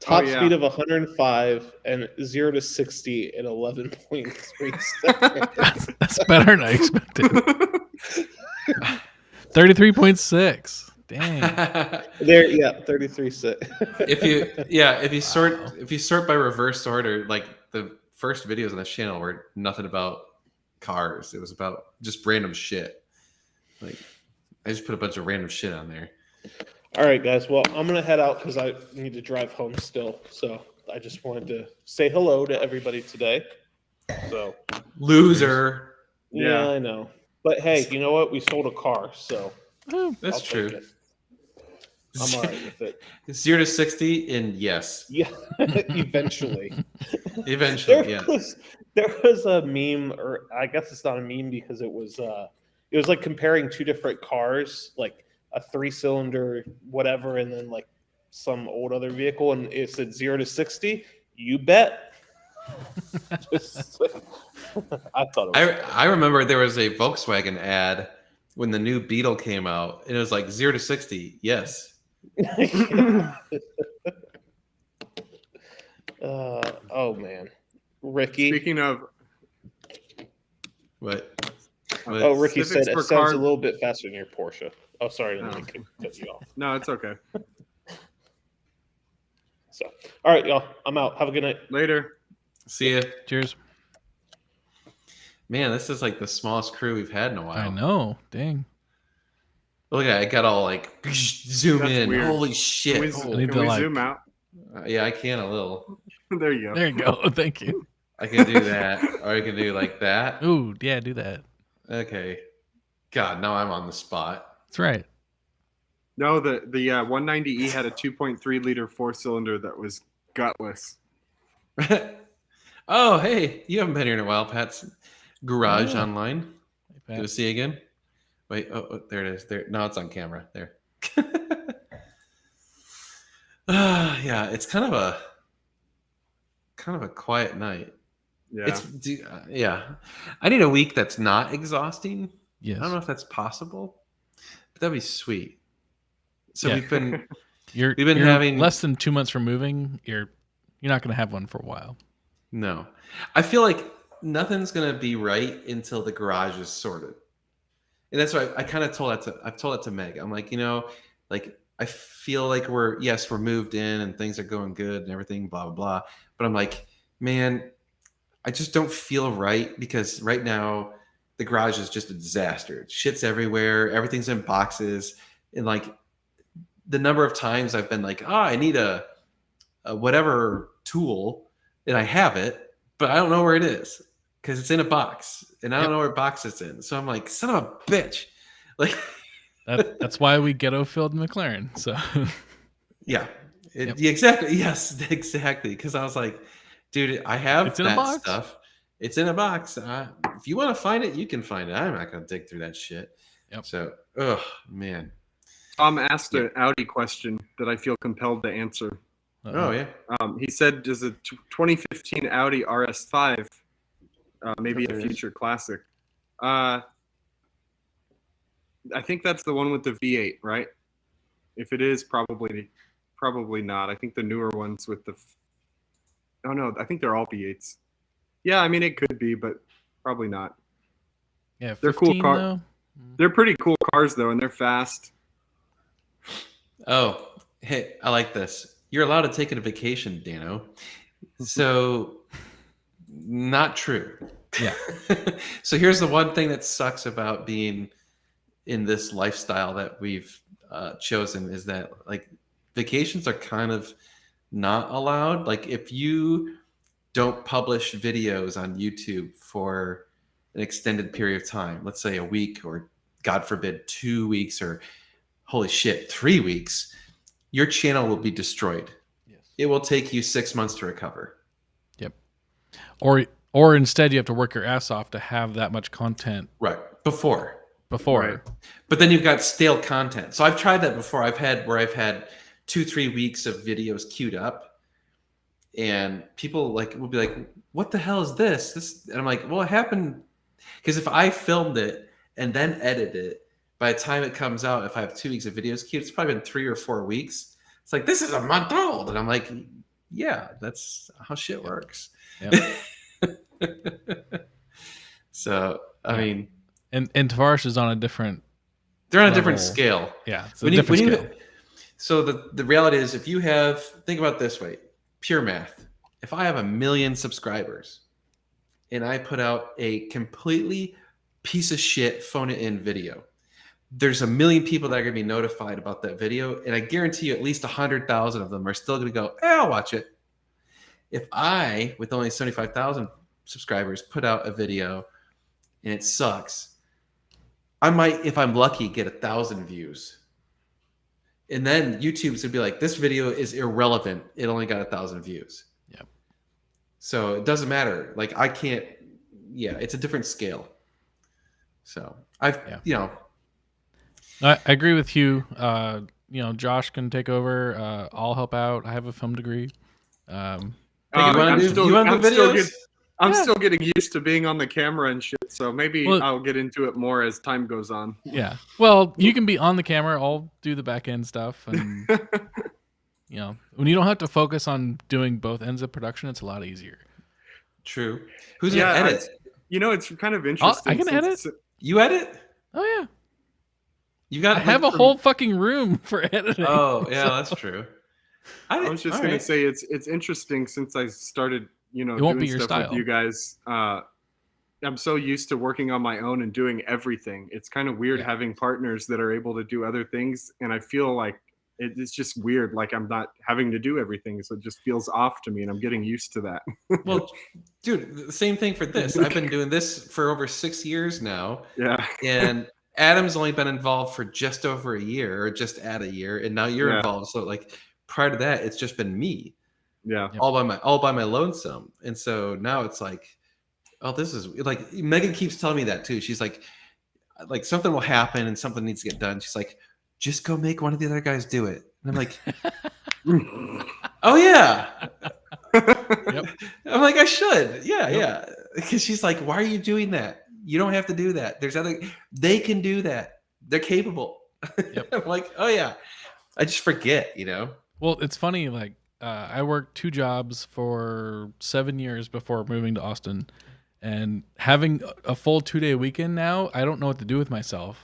B: top
D: Oh, yeah.
B: speed of 105 and 0 to 60 in 11.3 seconds.
C: That's better than I expected. 33.6. Dang.
B: There, yeah, 33 6.
A: if you sort by reverse order, like the first videos on this channel were nothing about cars. It was about just random shit. Like I just put a bunch of random shit on there.
B: All right, guys. Well, I'm gonna head out because I need to drive home still. So I just wanted to say hello to everybody today. So
A: Loser.
B: yeah,
D: Yeah.
B: I know. But hey, you know what? We sold a car, so
A: That's
B: I'll take
A: true.
B: it. I'm all right with it.
A: 0 to 60 and yes.
B: Yeah, eventually.
A: Eventually, yeah.
B: There was a meme, or I guess it's not a meme because it was like comparing two different cars, like a 3-cylinder whatever, and then like some old other vehicle, and it said 0 to 60. You bet. I thought it was
A: I remember there was a Volkswagen ad when the new Beetle came out, and it was like 0 to 60. Yes.
B: Oh man, Ricky.
D: Speaking of,
A: What?
B: Oh, Ricky
D: Civics
B: said
D: for
B: it sounds
D: car-
B: a little bit faster than your Porsche. Oh, sorry, I didn't
D: Oh.
B: mean to cut you off.
D: no, it's okay.
B: So, all right, y'all, I'm out. Have a good night.
D: Later.
A: See ya.
C: Cheers.
A: Man, this is like the smallest crew we've had in a while.
C: I know. Dang.
A: Look at it. I got all like zoom
D: That's
A: in.
D: weird.
A: Holy
D: Can
A: shit.
D: we,
A: Oh,
C: I need
D: can
C: to,
D: we
C: like-
D: zoom out?
A: yeah, I can a little.
D: There you go.
C: There you go. Thank you.
A: I can do that. Or I can do like that.
C: Ooh, yeah, do that.
A: Okay. God, now I'm on the spot.
C: That's right.
D: No, the 190E had a 2.3 liter 4-cylinder that was gutless.
A: Oh, hey. You haven't been here in a while, Pat's Garage
C: Oh.
A: Online.
C: Hey, Pat.
A: Go see you again. Wait, oh, there it is. There. No, it's on camera. There. Yeah, it's kind of a quiet night.
D: Yeah.
A: Yeah. I need a week that's not exhausting.
C: Yes.
A: I don't know if that's possible, but that'd be sweet. So
C: Yeah.
A: we've been
C: You're
A: We've been
C: you're
A: having-
C: less than 2 months from moving. You're not going to have one for a while.
A: no. I feel like nothing's gonna be right until the garage is sorted. And that's why I kind of I've told that to Meg. I'm like, like I feel like we're moved in and things are going good and everything, blah blah blah. But I'm like, man, I just don't feel right because right now the garage is just a disaster. Shit's everywhere, everything's in boxes, and like the number of times I've been like, I need a whatever tool, and I have it, but I don't know where it is because it's in a box, and I don't know where box it's in. So I'm like, son of a bitch, like.
C: That's why we ghetto filled McLaren. So
A: Yeah,
C: Yep.
A: exactly. Yes, exactly. Because I was like, dude, I have
C: It's in a
A: that
C: box.
A: stuff. It's in a box. If you want to find it, you can find it. I'm not going to dig through that shit.
C: Yep.
A: So, oh man.
D: Tom asked an Audi question that I feel compelled to answer.
A: Oh yeah.
D: He said, "Does a 2015 Audi RS5 maybe a
A: There is.
D: future classic?" I think that's the one with the V8, right? If it is, probably not. I think the newer ones with the. Oh no, I think they're all V8s. Yeah, I mean it could be, but probably not.
C: Yeah,
D: They're cool
C: 15
D: car-
C: though.
D: They're pretty cool cars though, and they're fast.
A: Oh, hey, I like this. You're allowed to take a vacation, Dano. So, not true.
C: Yeah.
A: So here's the one thing that sucks about being in this lifestyle that we've chosen is that like vacations are kind of not allowed. Like if you don't publish videos on YouTube for an extended period of time, let's say a week or God forbid 2 weeks or holy shit 3 weeks, your channel will be destroyed.
C: Yes.
A: It will take you 6 months to recover.
C: Or instead you have to work your ass off to have that much content
A: Right. Before.
C: before.
D: Right.
A: But then you've got stale content. So I've tried that before. I've had 2-3 weeks of videos queued up, and people like will be like, "What the hell is this?" And I'm like, "Well, it happened because if I filmed it and then edited it, by the time it comes out, if I have 2 weeks of videos queued, it's probably been 3 or 4 weeks. It's like this is a month old." And I'm like, "Yeah, that's how shit works."
C: Yep.
A: So I
C: Yeah.
A: mean,
C: And Tavares is on a different
A: they're on a different
C: level.
A: scale.
C: Yeah, it's a different scale.
A: So the reality is, if you have, think about it this way, pure math. If I have 1 million subscribers and I put out a completely piece of shit phone it in video, there's 1 million people that are going to be notified about that video. And I guarantee you at least 100,000 of them are still going to go, I'll watch it. If I, with only 75,000 subscribers, put out a video and it sucks, I might, if I'm lucky, get 1,000 views. And then YouTube's gonna be like, this video is irrelevant. It only got 1,000 views.
C: Yep.
A: So it doesn't matter. Like I can't. Yeah, it's a different scale. So
C: Yeah. I agree with you. Josh can take over. I'll help out. I have a film degree.
A: You wanna
D: I'm
A: do-
D: still,
A: you wanna do
D: I'm still
A: videos?
D: I'm
C: Yeah.
D: still getting used to being on the camera and shit, so maybe
C: Well-
D: I'll get into it more as time goes on.
C: Yeah. Well, you can be on the camera. I'll do the back end stuff, and when you don't have to focus on doing both ends of production, it's a lot easier.
A: True. Who's
D: Yeah,
A: gonna edit?
D: It's kind of interesting.
C: I can edit.
A: You edit?
C: Oh yeah.
A: You got?
C: I have a whole fucking room for editing.
A: Oh yeah,
C: so-
A: that's true.
D: I was just gonna say it's interesting since I started,
C: It won't
D: doing
C: be your
D: stuff
C: style.
D: with you guys. I'm so used to working on my own and doing everything. It's kind of weird
C: Yeah.
D: having partners that are able to do other things, and I feel like it's just weird. Like I'm not having to do everything, so it just feels off to me, and I'm getting used to that.
A: Well, dude, the same thing for this. I've been doing this for over 6 years now,
D: Yeah,
A: and Adam's only been involved for just over a year, or just at a year, and now you're
D: Yeah.
A: involved. So like prior to that, it's just been me,
D: yeah.
C: Yep.
A: all by my lonesome. And so now it's like, oh, this is like Megan keeps telling me that too. She's like something will happen and something needs to get done. She's like, just go make one of the other guys do it. And I'm like, oh yeah.
C: Yep.
A: I'm like, I should. Yeah. Because she's like, why are you doing that? You don't have to do that. They can do that. They're capable.
C: Yep.
A: I'm like, oh yeah. I just forget,
C: Well, it's funny. Like, I worked 2 jobs for 7 years before moving to Austin, and having a full 2-day weekend now, I don't know what to do with myself.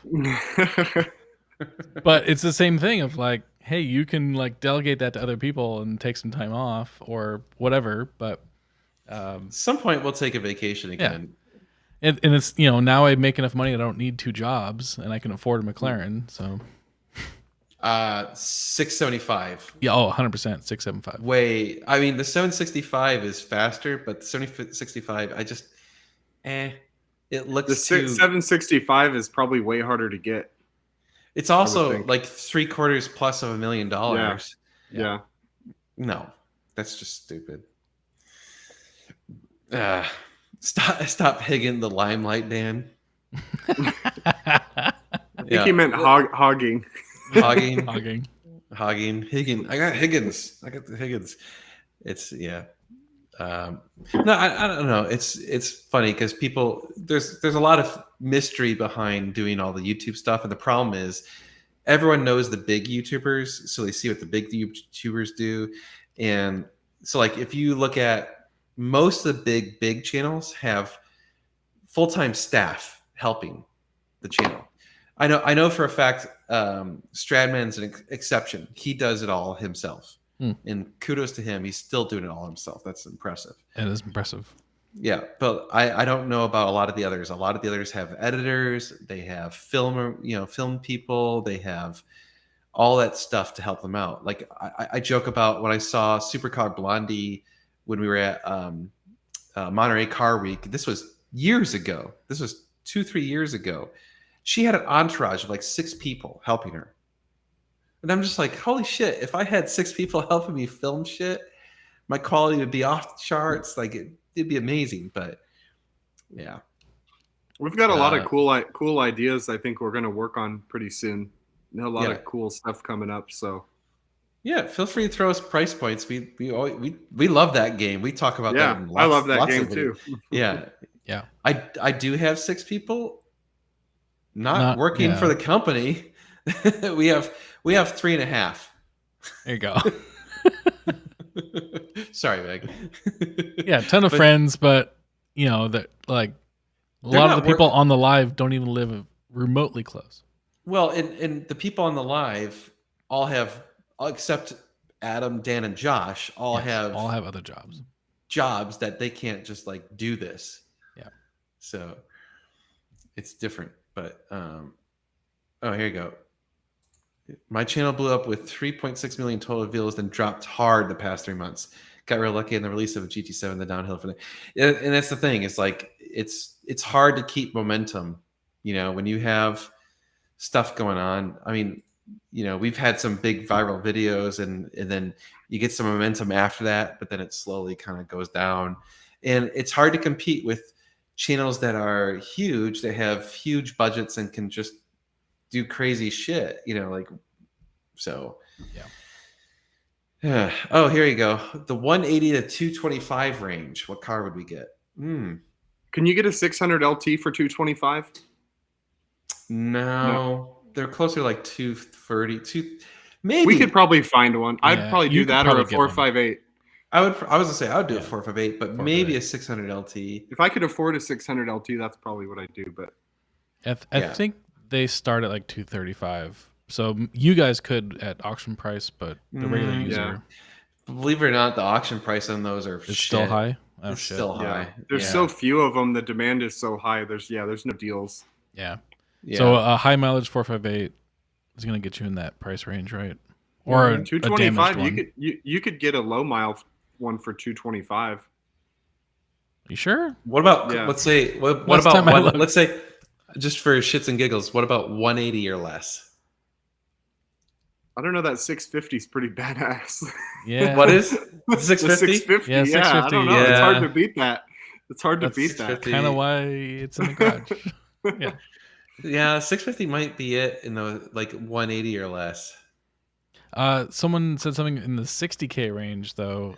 C: But it's the same thing of like, hey, you can like delegate that to other people and take some time off or whatever. But
A: At some point we'll take a vacation again.
C: and it's now I make enough money I don't need 2 jobs and I can afford a McLaren. So
A: 675.
C: yeah, 100% 675.
A: I mean, the 765 is faster, but the 765, I just, it looks
D: The
A: too.
D: 765 is probably way harder to get.
A: It's also
D: think.
A: like $750,000 plus $1 million.
D: Yeah.
A: No, that's just stupid. Stop higging the limelight, Dan.
D: I think he meant hogging.
A: Hogging.
C: Hogging.
A: Higgins. I got Higgins. I got the Higgins. It's yeah. No, I don't know. It's funny because there's a lot of mystery behind doing all the YouTube stuff, and the problem is everyone knows the big YouTubers, so they see what the big YouTubers do, and so like if you look at most of the big channels have full-time staff helping the channel. I know for a fact Stradman's an exception. He does it all himself. And kudos to him. He's still doing it all himself. That's impressive.
C: It is impressive.
A: Yeah, but I don't know about a lot of the others. A lot of the others have editors. They have film people. They have all that stuff to help them out. Like I joke about when I saw Supercar Blondie when we were at Monterey Car Week. This was years ago. This was 2-3 years ago. She had an entourage of like 6 people helping her. And I'm just like, holy shit, if I had 6 people helping me film shit, my quality would be off the charts. Like it'd be amazing. But yeah.
D: We've got a lot of cool ideas I think we're going to work on pretty soon. A lot of cool stuff coming up. So
A: yeah, feel free to throw us price points. We love that game. We talk about that. In
D: I love that game too.
A: Yeah.
C: Yeah.
A: I do have 6 people not working for the company. we have 3.5.
C: There you go.
A: Sorry, Meg.
C: Yeah, a ton of friends, but that like a lot of the people on the live don't even live remotely close.
A: Well, and the people on the live all have, except Adam, Dan, and Josh, all have
C: other jobs
A: that they can't just like do this.
C: Yeah.
A: So it's different, but oh, here you go. My channel blew up with 3.6 million total views, then dropped hard the past 3 months. Got real lucky in the release of GT7, the downhill for the. And that's the thing. It's like it's hard to keep momentum, when you have stuff going on. I mean, we've had some big viral videos, and then you get some momentum after that, but then it slowly kind of goes down, and it's hard to compete with channels that are huge, that have huge budgets and can just do crazy shit, so yeah. Oh, here you go. The 180 to 225 range. What car would we get? Hmm.
D: Can you get a 600 LT for 225?
A: No, they're closer to like 230. Maybe
D: We could probably find one. I'd
C: Yeah,
D: probably
C: you
D: do
C: could
D: that or
C: probably
D: a
C: get one.
D: 458.
A: I was gonna say I would do a
C: Yeah.
A: 458, but
C: 458.
A: maybe a 600 LT.
D: If I could afford a 600 LT, that's probably what I'd do. But
C: I
A: Yeah.
C: think they start at like 235. So you guys could at auction price, but the regular
A: Mm,
C: user
A: Believe it or not, the auction price on those are
C: is still high. Oh
A: It's
C: shit.
A: still
D: yeah,
A: high.
D: there's
A: yeah.
D: so few of them. The demand is so high. There's no deals.
C: Yeah.
A: Yeah.
C: So a high mileage 458 is going to get you in that price range, right? Or a damaged
D: 225.
C: one.
D: You could get a low mile one for 225.
C: You sure?
A: what about
D: Yeah.
A: let's say what
C: Last
A: about
C: time I
A: one,
C: looked.
A: let's say just for shits and giggles, what about 180 or less?
D: I don't know. That 650 is pretty badass.
C: Yeah.
A: What is
D: The
A: 650?
D: 650?
C: Yeah,
D: Yeah, I
C: 650,
D: don't know. It's hard
A: yeah.
D: to beat that. It's hard to
C: That's
D: beat that.
A: 650.
C: kind of why it's in the garage. Yeah.
A: Yeah, 650 might be it in the like 180 or less.
C: Someone said something in the 60K range though.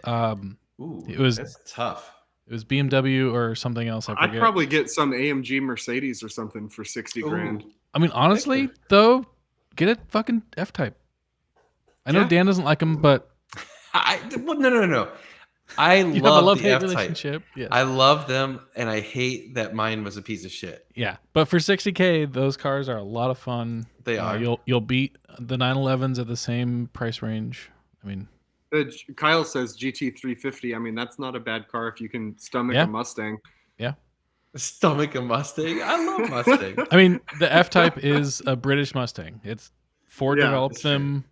A: Ooh,
C: It was-
A: that's tough.
C: It was BMW or something else. I
D: I'd
C: forget.
D: probably get some AMG Mercedes or something for 60 grand.
A: Ooh.
C: I mean, honestly, though, get a fucking F-Type. I know
D: Yeah.
C: Dan doesn't like them, but
A: No. I
C: you have a
A: love the
C: love-hate
A: F-Type.
C: relationship. Yeah.
A: I love them, and I hate that mine was a piece of shit.
C: Yeah, but for 60K, those cars are a lot of fun.
A: They are.
C: You'll beat the 911s at the same price range. I mean,
D: Kyle says GT350. I mean, that's not a bad car if you can stomach
C: Yeah.
D: a Mustang.
A: Stomach a Mustang. I love Mustang.
C: the F-Type is a British Mustang. It's Ford
D: Yeah,
C: developed
A: that's true.
C: them.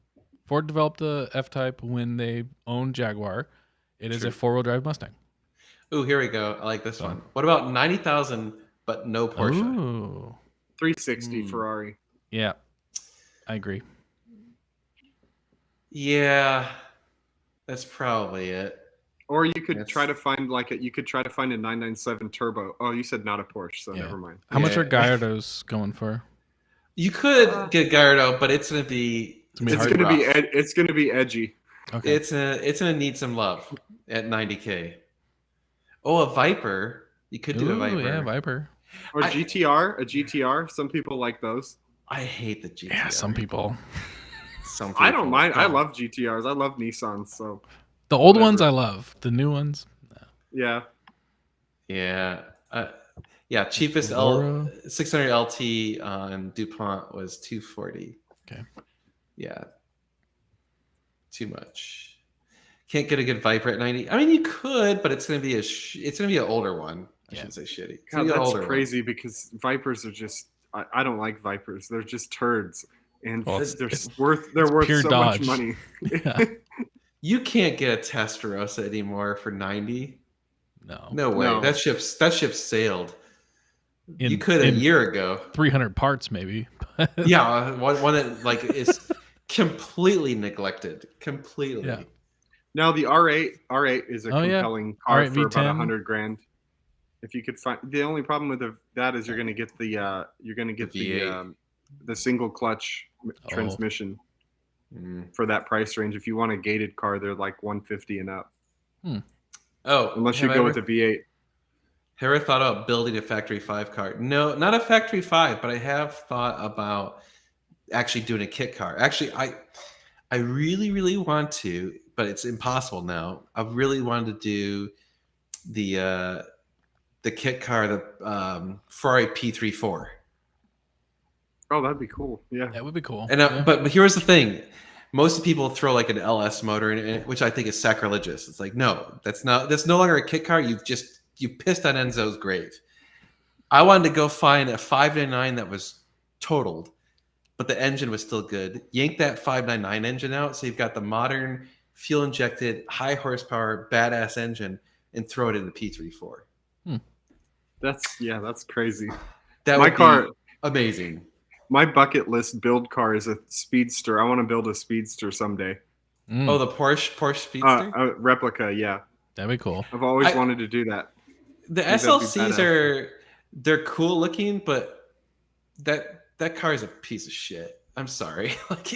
C: Ford developed the F-Type when they owned Jaguar. It is
A: True.
C: a four-wheel drive Mustang.
A: Ooh, here we go. I like this
C: So-
A: one. What about 90,000 but no Porsche?
C: Ooh,
D: 360
A: Hmm.
D: Ferrari.
C: yeah, I agree.
A: Yeah, that's probably it.
D: Or you could
A: That's-
D: try to find you could try to find a 997 turbo. Oh, you said not a Porsche, so
C: Yeah.
D: never mind.
C: How much
A: Yeah.
C: are Gallardos going for?
A: You could get Gallardo, but it's gonna be
C: It's gonna be
D: It's
C: hard.
D: gonna be
A: rough.
D: it's gonna be edgy.
C: Okay.
A: It's gonna need some love at 90K. Oh, a Viper. You could do a
C: Ooh,
A: Viper.
C: yeah, Viper.
D: Or
A: I-
D: a GTR. Some people like those.
A: I hate the GTR.
C: Yeah, some people.
A: Some
D: I
A: people
D: don't mind. I
A: don't.
D: love GTRs. I love Nissans. So
C: The old
D: Whatever.
C: ones I love. The new ones,
D: yeah,
A: Yeah. Yeah, cheapest
C: Aurora.
A: 600 LT on DuPont was 240.
C: Okay.
A: Yeah. Too much. Can't get a good Viper at 90. I mean, you could, but it's gonna be it's gonna be an older one. I
C: Yeah.
A: shouldn't say shitty. It's
D: God,
A: gonna be an
D: that's
A: older one.
D: crazy because Vipers are just. I don't like Vipers. They're just turds, and
C: Well,
D: they're
C: it's
D: worth
C: pure
D: so
C: Dodge.
D: much money.
C: Yeah.
A: You can't get a Testarossa anymore for 90.
C: no.
A: No way.
D: No.
A: That ship sailed. you
C: In-
A: could a
C: in
A: year ago.
C: 300 parts maybe.
A: Yeah, one that like is completely neglected. Completely.
C: Yeah.
D: Now the R8 is a
C: Oh, yeah.
D: compelling car
C: R8
D: for about
C: V10.
D: 100 grand. If you could find the only problem with that is you're going to get the
A: V8.
D: the single clutch
C: Oh.
D: transmission
A: Mm.
D: for that price range. If you want a gated car, they're like 150 and up.
A: Oh,
D: Unless you
A: have I
D: go
A: ever-
D: with the V8.
A: Have you ever thought about building a factory 5 car? No, not a factory 5, but I have thought about actually doing a kit car. Actually, I really, really want to, but it's impossible now. I really wanted to do the kit car, the Ferrari P34.
D: Oh, that'd be cool. Yeah.
C: That would be cool.
A: And
C: Yeah.
A: but here's the thing: most people throw like an LS motor in it, which I think is sacrilegious. It's like, no, that's no longer a kit car. You pissed on Enzo's grave. I wanted to go find a 599 that was totaled, but the engine was still good. Yank that 599 engine out, so you've got the modern fuel injected, high horsepower, badass engine, and throw it in the P34.
D: That's crazy.
A: That
D: My
A: would
D: car-
A: be amazing.
D: My bucket list build car is a Speedster. I want to build a Speedster someday.
C: Mm,
A: Oh, the Porsche Speedster.
D: A replica, yeah.
C: that'd be cool.
D: I've always
A: I-
D: wanted to do that.
A: The
D: think that'd be
A: SLCs they're cool looking, but that car is a piece of shit. I'm sorry. Like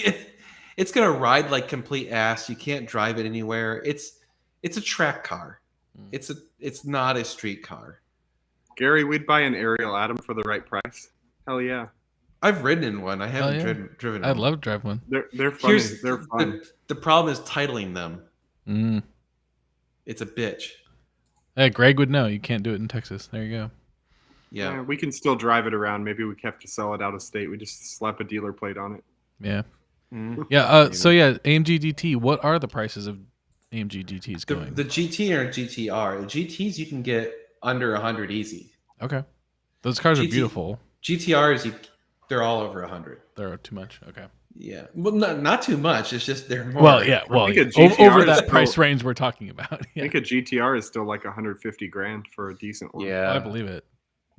A: it's gonna ride like complete ass. You can't drive it anywhere. It's a track car. It's not a street car.
D: Gary, we'd buy an Ariel Atom for the right price. Hell yeah,
A: I've ridden in one. I haven't
C: yeah.
A: driven
C: I'd
A: one.
C: love to drive one.
D: they're funny.
A: Here's
D: They're fun.
A: the problem is titling them.
C: Mm.
A: It's a bitch.
C: Hey, Greg would know. You can't do it in Texas. There you go.
A: Yeah.
D: We can still drive it around. Maybe we have to sell it out of state. We just slap a dealer plate on it.
C: Yeah.
A: Mhm.
C: Yeah. So yeah, AMG GT. What are the prices of AMG GTs
A: The,
C: going?
A: the GT or GTR. The GTs you can get under 100 easy.
C: Okay. Those cars are
A: GT
C: beautiful.
A: GTRs, they're all over 100.
C: They're too much. Okay.
A: Yeah. Well, not too much. It's just they're more.
C: Well, yeah. Well,
D: think
C: yeah.
D: a GTR
C: Over
D: is
C: that
D: still-
C: price range we're talking about.
D: I
C: Yeah.
D: think a GTR is still like 150 grand for a decent one.
A: Yeah.
C: I believe it.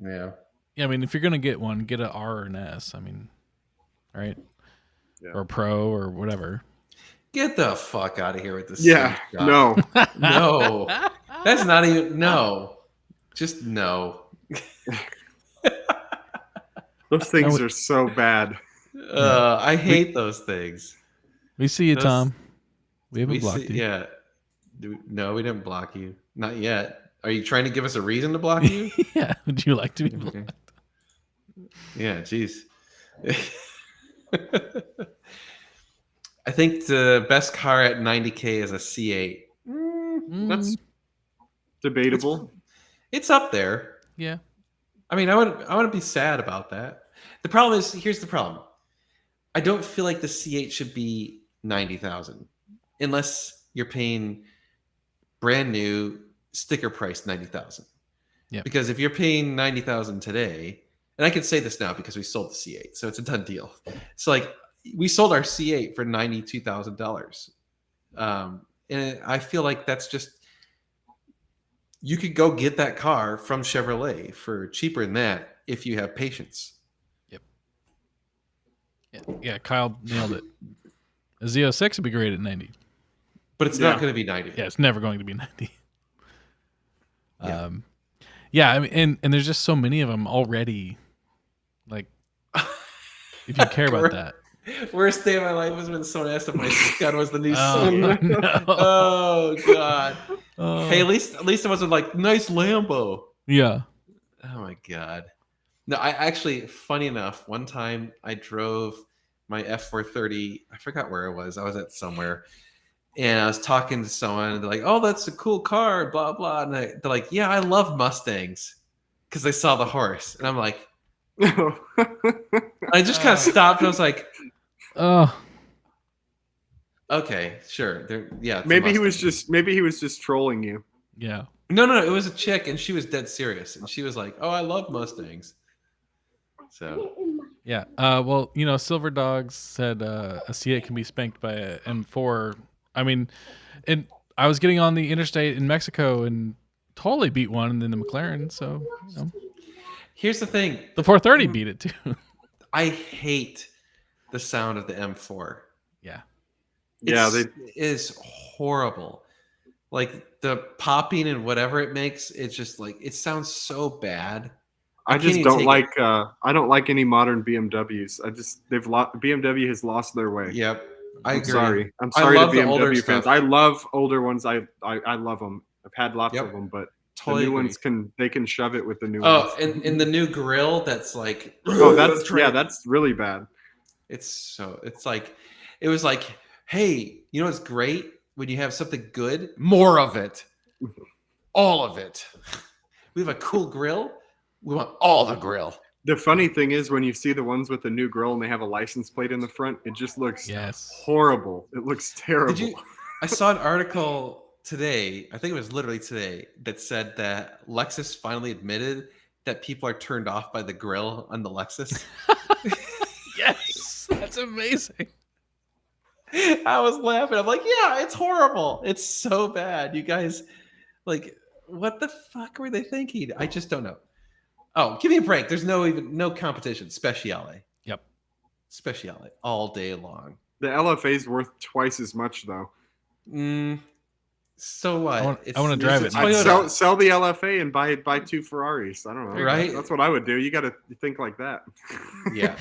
A: Yeah.
C: Yeah. I mean, if you're gonna get one, get an R or an S. I mean, right?
D: Yeah.
C: Or Pro or whatever.
A: Get the fuck out of here with this.
D: Yeah.
A: silly stuff.
D: No.
A: No. That's not even. No. Just no.
D: Those things
C: would-
D: are so bad.
A: I hate those things.
C: We see you,
A: Those-
C: Tom. We haven't
A: We
C: blocked
A: see,
C: you.
A: yeah. No, we didn't block you. Not yet. Are you trying to give us a reason to block you?
C: Yeah. Would you like to be blocked?
A: Okay. Yeah, jeez. I think the best car at 90K is a C8.
D: That's debatable.
A: It's up there.
C: Yeah.
A: I mean, I would be sad about that. The problem is, here's the problem. I don't feel like the C8 should be 90,000 unless you're paying brand new sticker price 90,000.
C: Yeah.
A: Because if you're paying 90,000 today, and I can say this now because we sold the C8, so it's a done deal. So like we sold our C8 for $92,000, and I feel like that's just, you could go get that car from Chevrolet for cheaper than that if you have patience.
C: Yeah. Kyle nailed it. A Z06 would be great at 90.
A: But it's
D: Yeah.
A: not going to be 90.
C: Yeah, it's never going to be 90.
A: Yeah.
C: Yeah, I mean, and there's just so many of them already. Like, if you care about that.
A: Worst day of my life was when someone asked if my Scud was the new
C: Oh,
A: Sun.
C: no.
A: Oh god.
C: Oh.
A: Hey, at least it wasn't like nice Lambo.
C: Yeah.
A: Oh my god. No, I actually, funny enough, one time I drove my F430. I forgot where it was. I was at somewhere, and I was talking to someone, and they're like, "Oh, that's a cool car," blah blah. And they're like, "Yeah, I love Mustangs," because they saw the horse, and I'm like, I just kind of stopped. And I was like,
C: Oh.
A: "Okay, sure, yeah." it's a
D: maybe he was
A: Mustang."
D: just trolling you.
C: Yeah.
A: No, it was a chick, and she was dead serious, and she was like, "Oh, I love Mustangs." So
C: Yeah. Well, you know, Silver Dogs said a C8 can be spanked by a M4. I mean, and I was getting on the interstate in Mexico and totally beat one, and then the McLaren. So, you know,
A: here's the thing:
C: the 430 beat it too.
A: I hate the sound of the M4.
C: Yeah.
D: Yeah,
A: It is horrible. Like the popping and whatever it makes, it's just like it sounds so bad.
D: I
A: can't
D: just
A: even
D: don't
A: take
D: like. I don't like any modern BMWs. BMW has lost their way.
A: Yep, I
D: I'm
A: agree.
D: sorry. I'm
A: I
D: sorry to
A: love the older
D: BMW fans.
A: stuff.
D: I love older ones. I love them. I've had lots
A: Yep.
D: of them, but
A: Totally
D: the new
A: agree.
D: ones can shove it with the new
A: Oh,
D: ones.
A: and in the new grill, that's like
D: Oh, that's
A: right.
D: that's really bad.
A: It's like it was like, hey, you know what's great when you have something good? More of it, all of it. We have a cool grill. We want all the grill.
D: The funny thing is when you see the ones with the new grill and they have a license plate in the front, it just looks
C: Yes.
D: horrible. It looks terrible.
A: Did you? I saw an article today. I think it was literally today that said that Lexus finally admitted that people are turned off by the grill on the Lexus.
C: Yes. That's amazing.
A: I was laughing. I'm like, yeah, it's horrible. It's so bad. You guys, like, what the fuck were they thinking? I just don't know. Oh, give me a break. There's no competition. Speciale.
C: Yep.
A: Speciale all day long.
D: The LFA is worth twice as much though.
A: So what?
C: I wanna drive
A: it's
C: it.
A: a
D: I'd
A: Toyota.
D: sell the LFA and buy two Ferraris. I don't know.
A: Right?
D: That's what I would do. You got to think like that.
A: Yeah.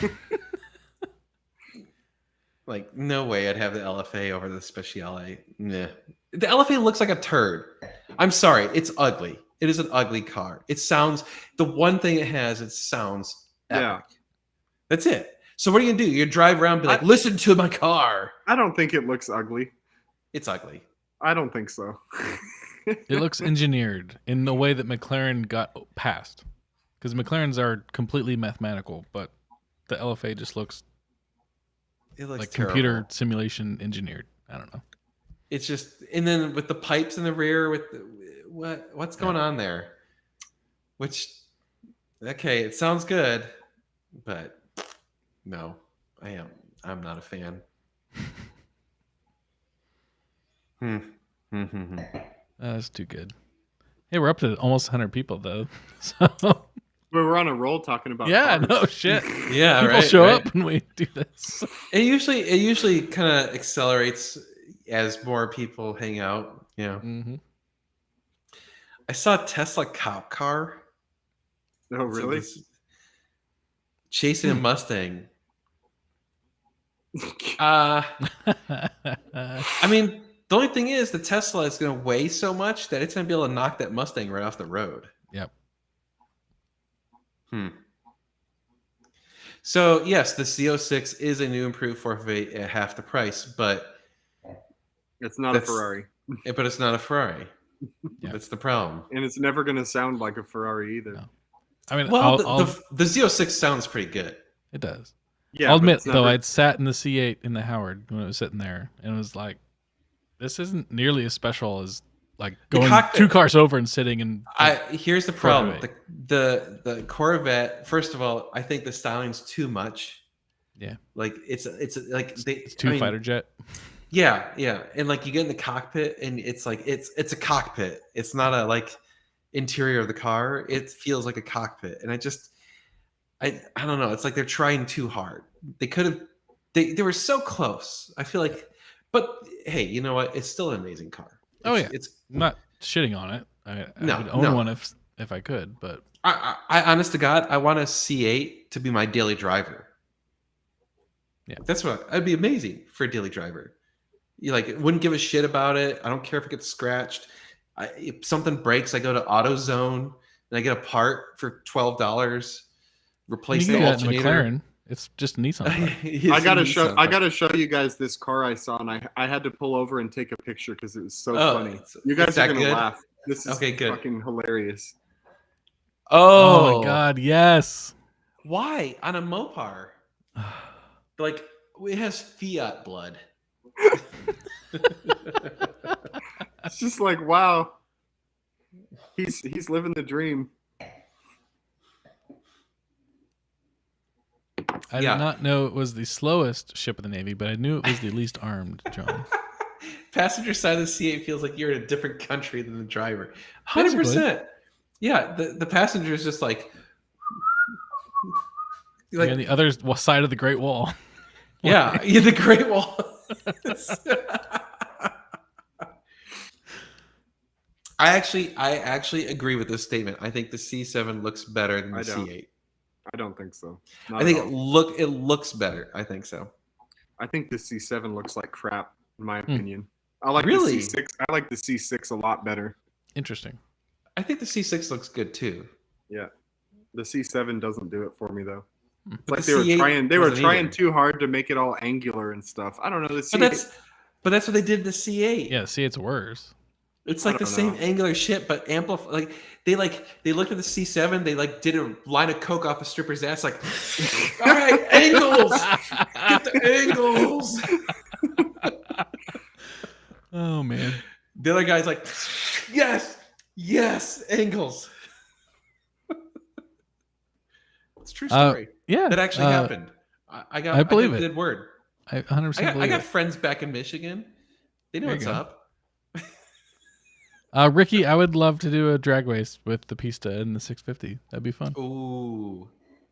A: Like, no way I'd have the LFA over the Speciale. Nah. The LFA looks like a turd. I'm sorry, it's ugly. It is an ugly car. It sounds, the one thing it has, it sounds epic.
D: Yeah.
A: That's it. So what are you gonna do? You drive around and be like, listen to my car.
D: I don't think it looks ugly.
A: It's ugly.
D: I don't think so.
C: It looks engineered in the way that McLaren got past, because McLarens are completely mathematical, but the LFA just looks
A: It looks
C: like
A: terrible.
C: computer simulation engineered. I don't know.
A: It's just, and then with the pipes in the rear, with the, what's going on there? Which, okay, it sounds good, but no, I'm not a fan.
C: That's too good. Hey, we're up to almost 100 people though. So
D: We were on a roll talking about
C: yeah,
D: cars.
C: no shit.
A: Yeah,
C: People
A: right.
C: show
A: right.
C: up when we do this.
A: It usually kind of accelerates as more people hang out. You know,
C: Mm-hmm.
A: I saw a Tesla cop car.
D: Oh, really?
A: Chasing a Mustang. I mean, the only thing is the Tesla is going to weigh so much that it's going to be able to knock that Mustang right off the road.
C: Yep.
A: So yes, the CO6 is a new improved 458 at half the price, but
D: It's not a
A: That's-
D: Ferrari.
A: but it's not a Ferrari.
C: Yeah.
A: That's the problem.
D: And it's never going to sound like a Ferrari either.
C: No. I mean,
A: Well,
C: I'll,
A: the Z06 sounds pretty good.
C: it does.
D: Yeah,
C: I'll
D: but
C: admit
D: it's
C: though,
D: never-
C: I'd sat in the C8 in the Howard when it was sitting there, and it was like, this isn't nearly as special as like
A: The
C: going
A: cockpit-
C: 2 cars over and sitting in.
A: Here's the problem.
C: Corvette.
A: The Corvette. First of all, I think the styling's too much.
C: Yeah.
A: Like it's like they.
C: It's too
A: I mean,
C: fighter jet.
A: Yeah, and like you get in the cockpit, and it's like it's a cockpit. It's not a like interior of the car. It feels like a cockpit, and I don't know. It's like they're trying too hard. They could have. They were so close. I feel like, but hey, you know what? It's still an amazing car.
C: Oh, yeah.
A: It's.
C: I'm not shitting on it. I
A: No,
C: would own
A: no.
C: one if I could, but
A: I honest to God, I want a C8 to be my daily driver.
C: Yeah.
A: That's what I'd be amazing for a daily driver. You like wouldn't give a shit about it. I don't care if it gets scratched. If something breaks, I go to AutoZone and I get a part for $12.
C: you
A: Replace
C: can
A: the
C: do that in
A: alternator.
C: McLaren. It's just a Nissan. car.
D: I gotta show you guys this car I saw, and I had to pull over and take a picture because it was so funny. You guys
A: it's
D: are
A: that
D: gonna
A: good?
D: laugh. This is
A: Okay, good.
D: fucking hilarious.
C: Oh my god, yes.
A: Why on a Mopar? Like it has Fiat blood.
D: It's just like, wow, he's living the dream.
C: I
A: Yeah.
C: did not know it was the slowest ship of the Navy, but I knew it was the least armed, John.
A: Passenger side of the C8 feels like you're in a different country than the driver.
C: Basically.
A: 100%. Yeah, the passenger is just like,
C: You're on the other side of the Great Wall.
A: yeah, the Great Wall. I actually agree with this statement. I think the C7 looks better than the
D: I don't.
A: C8.
D: I don't think so.
A: I think it looks better. I think so.
D: I think the C7 looks like crap, in my opinion. I like
A: Really?
D: the C6. I like the C6 a lot better.
C: Interesting.
A: I think the C6 looks good too.
D: Yeah, the C7 doesn't do it for me though. It's
A: But
D: like
A: the
D: they were
A: C8
D: trying. They were
A: doesn't
D: trying
A: either.
D: too hard to make it all angular and stuff. I don't know. The C8,
A: But that's what they did in the C8.
C: Yeah, see, it's worse.
A: It's
D: I
A: like the
D: don't
A: same
D: know.
A: angular shit, but amplified. Like they looked at the C7. They like did a line of coke off a stripper's ass. Like, all right, angles. Get the angles.
C: Oh man.
A: The other guy's like, yes, angles. It's a true story.
C: Yeah.
A: That actually happened. I got.
C: I believe
A: got
C: it.
A: Good word.
C: I 100%
A: I
C: believe
A: got
C: it.
A: friends back in Michigan. They know
C: There you
A: what's
C: go.
A: up.
C: Ricky, I would love to do a drag race with the Pista and the 650. That'd be fun.
A: Ooh.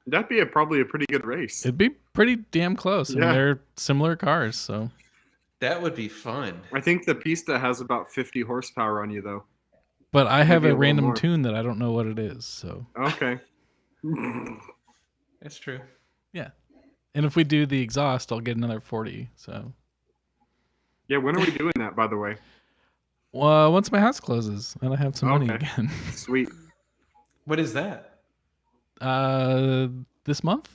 D: that'd be probably a pretty good race.
C: It'd be pretty damn close. I mean,
D: Yeah.
C: they're similar cars, so
A: That would be fun.
D: I think the Pista has about 50 horsepower on you though.
C: but I have
D: Maybe a
C: a
D: little
C: random
D: more.
C: tune that I don't know what it is. So
D: Okay.
A: That's true.
C: and if we do the exhaust, I'll get another 40. So
D: Yeah. When are we doing that, by the way?
C: Well, once my house closes and I have some money
D: Okay.
C: again.
D: Sweet.
A: What is that?
C: This month.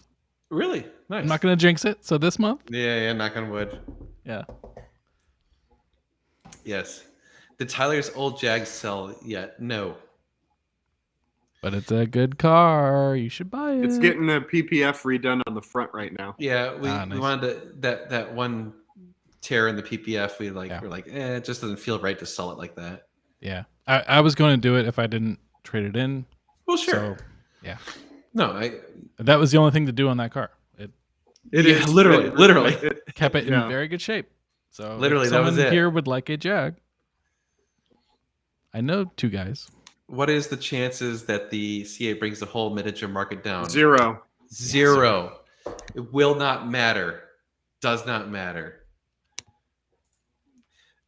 A: Really nice.
C: I'm not gonna jinx it. So this month.
A: Yeah, knock on wood.
C: Yeah.
A: Yes. Did Tyler's old Jag sell yet? No.
C: But it's a good car. You should buy it.
D: It's getting a PPF redone on the front right now.
A: Yeah, we
C: Nice.
A: wanted that one tear in the PPF. We're
C: Yeah.
A: like, it just doesn't feel right to sell it like that.
C: Yeah. I was going to do it if I didn't trade it in.
A: Well, sure.
C: So, yeah.
A: No,
C: That was the only thing to do on that car. It
D: It
A: Yeah,
D: is
A: literally.
C: kept it
D: Yeah.
C: in very good shape. So
A: Literally,
C: if
A: that was
C: someone
A: it.
C: here would like a Jag. I know 2 guys.
A: what is the chances that the CA brings the whole miniature market down?
D: 0.
A: Zero. It will not matter. Does not matter.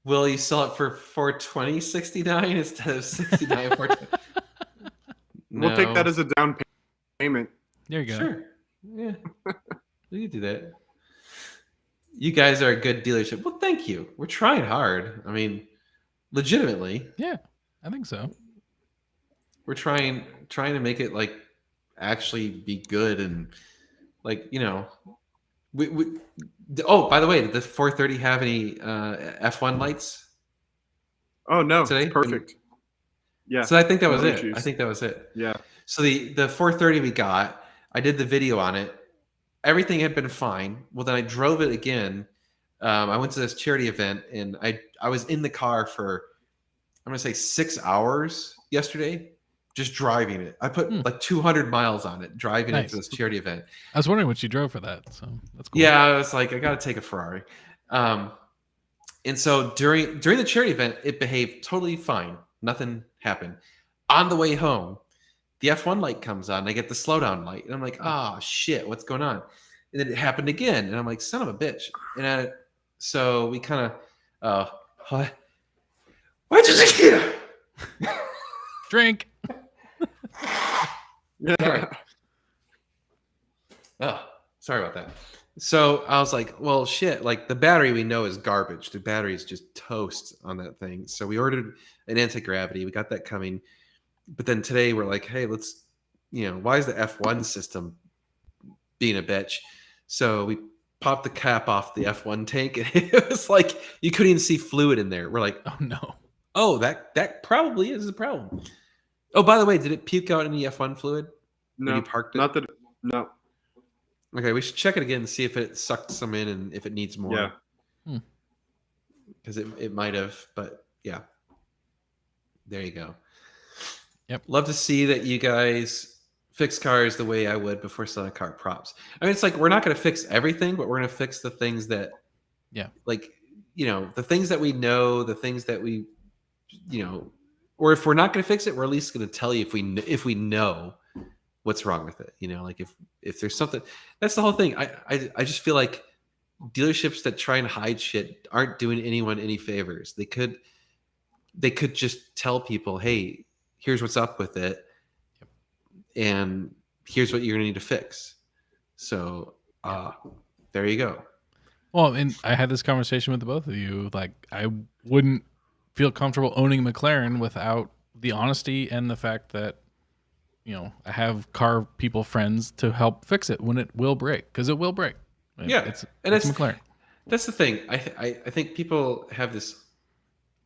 A: Will you sell it for 420.69 instead of 69 420?
D: We'll take that as a down payment.
C: There you go.
A: Sure. Yeah. We can do that. You guys are a good dealership. Well, thank you. We're trying hard. I mean, legitimately,
C: Yeah, I think so.
A: we're trying to make it like actually be good and like, we oh, by the way, did the 430 have any F1 lights
D: Oh no,
A: today?
D: it's perfect. Yeah.
A: So I think that was
D: No
A: it.
D: issues.
A: I think that was it.
D: Yeah.
A: So the 430 we got, I did the video on it. Everything had been fine. Well, then I drove it again. I went to this charity event and I was in the car for, I'm gonna say 6 hours yesterday, just driving it. I put like 200 miles on it, driving it
C: Nice.
A: for this charity event.
C: I was wondering what you drove for that. So that's cool.
A: Yeah, I was like, I gotta take a Ferrari. And so during the charity event, it behaved totally fine. Nothing happened. On the way home, the F1 light comes on. And I get the slowdown light, and I'm like, "Oh shit, what's going on?" And then it happened again, and I'm like, "Son of a bitch!" And so we kind of, why'd you take here?
C: Drink.
A: Sorry. Oh, sorry about that. So I was like, well, shit, like the battery we know is garbage. The battery is just toast on that thing. So we ordered an anti-gravity. We got that coming. But then today we're like, hey, let's, why is the F1 system being a bitch? So we popped the cap off the F1 tank and it was like, you couldn't even see fluid in there. We're like,
C: Oh no.
A: oh, that probably is a problem. Oh, by the way, did it puke out any F1 fluid when
D: No.
A: you parked it?
D: Not that. No.
A: Okay, we should check it again and see if it sucked some in and if it needs more.
D: Yeah.
A: Because it might have, but yeah. There you go.
C: Yep.
A: Love to see that you guys fix cars the way I would before selling car props. I mean, it's like we're not going to fix everything, but we're going to fix the things that, like, the things that we know, the things that we, or if we're not going to fix it, we're at least going to tell you if we know what's wrong with it. Like if there's something, that's the whole thing. I just feel like dealerships that try and hide shit aren't doing anyone any favors. They could just tell people, hey, here's what's up with it, and here's what you're gonna need to fix. So there you go.
C: Well, and I had this conversation with the both of you. Like, I wouldn't feel comfortable owning a McLaren without the honesty and the fact that, I have car people friends to help fix it when it will break, because it will break.
A: Yeah,
C: it's
A: and it's
C: McLaren.
A: That's the thing. I think people have this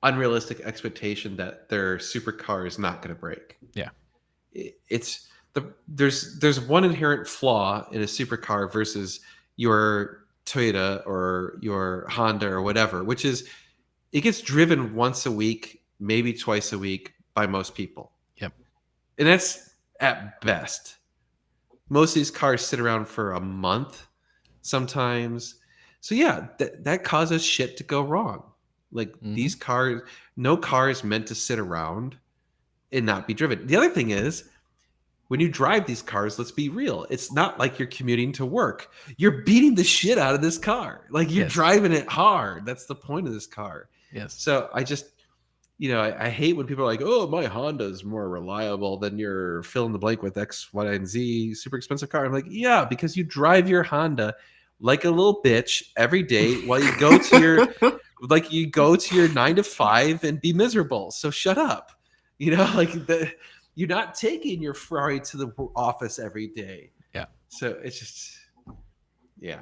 A: unrealistic expectation that their supercar is not going to break.
C: Yeah.
A: There's one inherent flaw in a supercar versus your Toyota or your Honda or whatever, which is it gets driven once a week, maybe twice a week by most people.
C: Yep.
A: And that's at best. Most of these cars sit around for a month sometimes. So yeah, that causes shit to go wrong. Like these cars, no car is meant to sit around and not be driven. The other thing is, when you drive these cars, let's be real. It's not like you're commuting to work. You're beating the shit out of this car. Like you're driving it hard. That's the point of this car.
C: Yes.
A: So I just, I hate when people are like, oh, my Honda is more reliable than your fill in the blank with X, Y, and Z super expensive car. I'm like, yeah, because you drive your Honda like a little bitch every day while you go to your Like you go to your 9 to 5 and be miserable. So shut up. You know, like you're not taking your Ferrari to the office every day.
C: Yeah.
A: So it's just, yeah.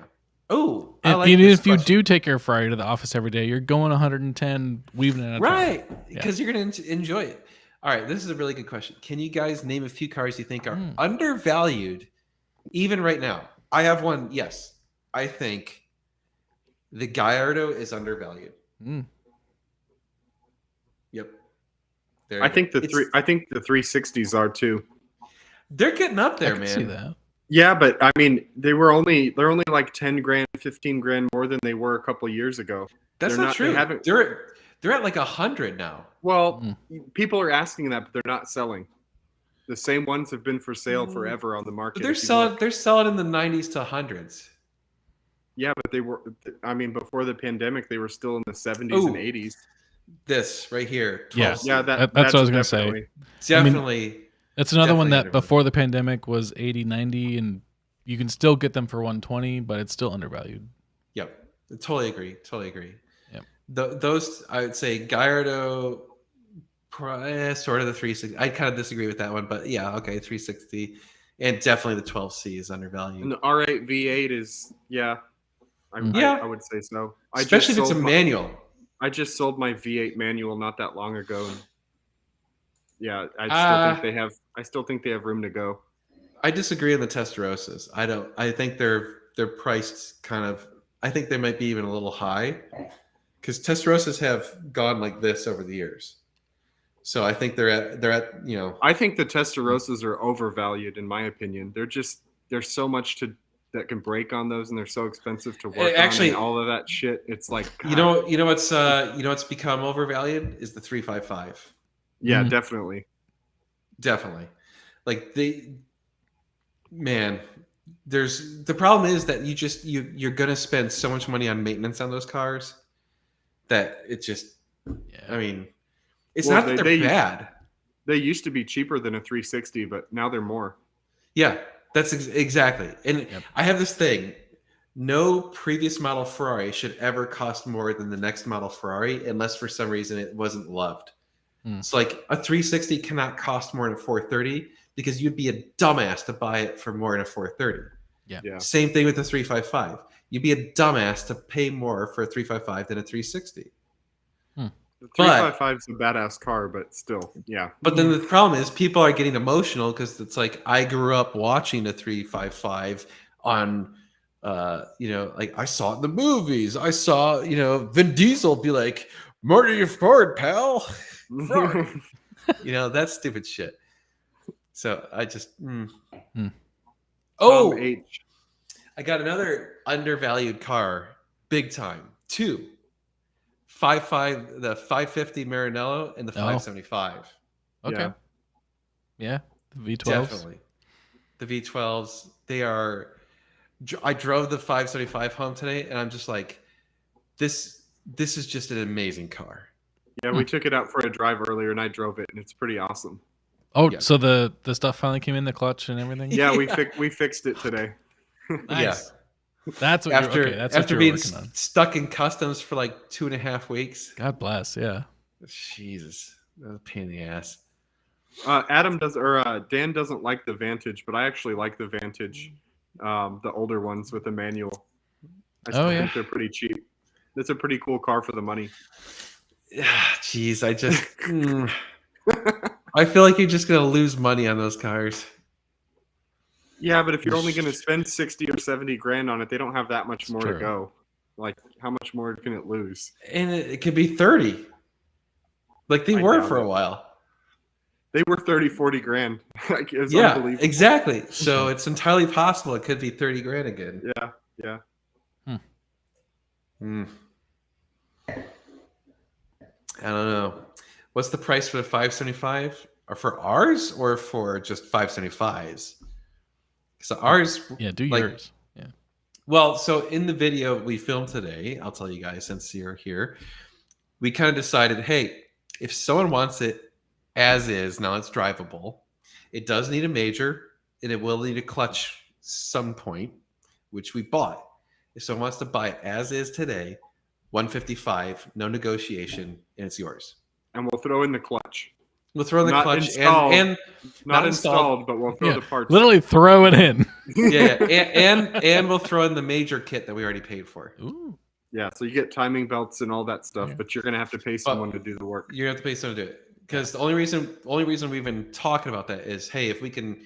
A: Oh, I
C: And
A: like
C: even
A: this
C: if you
A: question.
C: do take your Ferrari to the office every day, you're going 110, weaving it out.
A: Right, because you're going to enjoy it. All right, this is a really good question. Can you guys name a few cars you think are undervalued, even right now? I have one. Yes, I think the Gallardo is undervalued.
C: Mm.
A: Yep.
D: I think the 360s are too.
A: They're getting up there,
C: I can
A: man.
C: see that.
D: Yeah, but I mean, they're only like 10 grand, 15 grand more than they were a couple of years ago.
A: That's
D: They're
A: not true.
D: They haven't.
A: They're at like 100 now.
D: Well, people are asking that, but they're not selling. The same ones have been for sale forever on the market.
A: But they're selling in the 90s to 100s.
D: Yeah, but they were. I mean, before the pandemic, they were still in the 70s and 80s.
A: This right here.
C: Yeah.
D: Yeah,
C: That's what I was gonna say.
A: Definitely.
C: That's another one
A: Definitely
C: that before the pandemic was 80, 90, and you can still get them for 120, but it's still undervalued.
A: Yep. Totally agree.
C: Yep.
A: Those, I would say Gallardo, sort of the 360. I kind of disagree with that one, but yeah, okay, 360. And definitely the 12C is undervalued.
D: And the R8 V8 is, yeah. I would say so.
A: Especially if it's a manual.
D: I just sold my V8 manual not that long ago. And yeah, I still think they have room to go.
A: I disagree on the Testarossas. I think they're priced kind of. I think they might be even a little high because Testarossas have gone like this over the years. So I think they're at
D: I think the Testarossas are overvalued in my opinion. There's so much that can break on those, and they're so expensive to work on and all of that shit. It's like God.
A: you know what's become overvalued is the 355.
D: Yeah, definitely.
A: Like there's the problem is that you're gonna spend so much money on maintenance on those cars that it just I mean it's not that they're bad.
D: They used to be cheaper than a 360, but now they're more.
A: Yeah, that's exactly. And I have this thing. No previous model Ferrari should ever cost more than the next model Ferrari unless for some reason it wasn't loved. It's like a 360 cannot cost more than a 430 because you'd be a dumbass to buy it for more than a 430.
C: Yeah.
A: Same thing with the 355. You'd be a dumbass to pay more for a 355 than a 360.
D: The 355 is a badass car, but still, yeah.
A: But then the problem is people are getting emotional because it's like I grew up watching a 355 on, like I saw it in the movies. I saw, Vin Diesel be like, "Murder your Ford, pal." That stupid shit. So I just. Oh, I got another undervalued car, big time. Two. The 550 Maranello and the 575.
C: Okay. Yeah. The V12s.
A: Definitely. The V12s, they are. I drove the 575 home today, and I'm just like, this is just an amazing car.
D: Yeah, we took it out for a drive earlier, and I drove it, and it's pretty awesome.
C: Oh, so the stuff finally came in, the clutch and everything?
D: Yeah, we fixed it today.
C: Nice. That's what
A: after being stuck in customs for like 2.5 weeks.
C: God bless. Yeah.
A: Jesus, that was a pain in the ass.
D: Dan doesn't like the Vantage, but I actually like the Vantage, the older ones with the manual. I still think they're pretty cheap. It's a pretty cool car for the money.
A: Jeez, I just I feel like you're just gonna lose money on those cars.
D: Yeah, but if you're only going to spend 60 or 70 grand on it, they don't have that much more to go. Like, how much more can it lose?
A: And it could be 30. Like they were for a while.
D: They were 30, 40 grand. Like, it's unbelievable.
A: Exactly. So it's entirely possible it could be 30 grand again.
D: Yeah.
A: I don't know. What's the price for the 575? Or for ours or for just 575s? So ours,
C: do yours. Yeah.
A: Well, so in the video we filmed today, I'll tell you guys since you're here, we kind of decided, hey, if someone wants it as is, now it's drivable. It does need a major, and it will need a clutch some point, which we bought. If someone wants to buy it as is today, 155, no negotiation, and it's yours.
D: And we'll throw in the clutch.
A: We'll throw in the
D: Not
A: clutch
D: installed.
A: and
D: Not
A: installed.
D: installed, but we'll throw
C: Yeah,
D: the parts.
C: literally throw it in.
A: yeah, and we'll throw in the major kit that we already paid for.
C: Ooh.
D: Yeah, so you get timing belts and all that stuff,
C: Yeah.
D: but you're gonna have to pay someone to do the work.
A: You have to pay someone to do it because the only reason we've been talking about that is, hey, if we can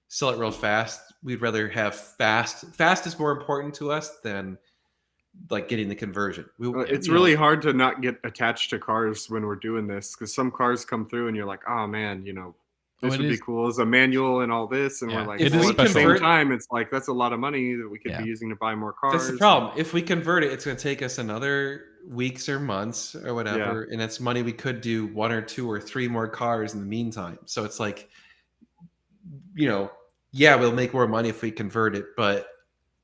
A: sell it real fast, we'd rather have fast. Fast is more important to us than like getting the conversion.
D: It's
A: you
D: really
A: know,
D: hard to not get attached to cars when we're doing this because some cars come through and you're like, oh man, this
C: it
D: would be
C: is-
D: cool as a manual and all this, and
C: Yeah,
D: we're like,
A: it
D: well,
A: is
D: at the same
A: special.
D: time, it's like that's a lot of money that we could
C: Yeah.
D: be using to buy more cars.
A: That's the problem. If we convert it, it's going to take us another weeks or months or whatever, and it's money we could do 1 or 2 or 3 more cars in the meantime. So it's like, yeah, we'll make more money if we convert it, but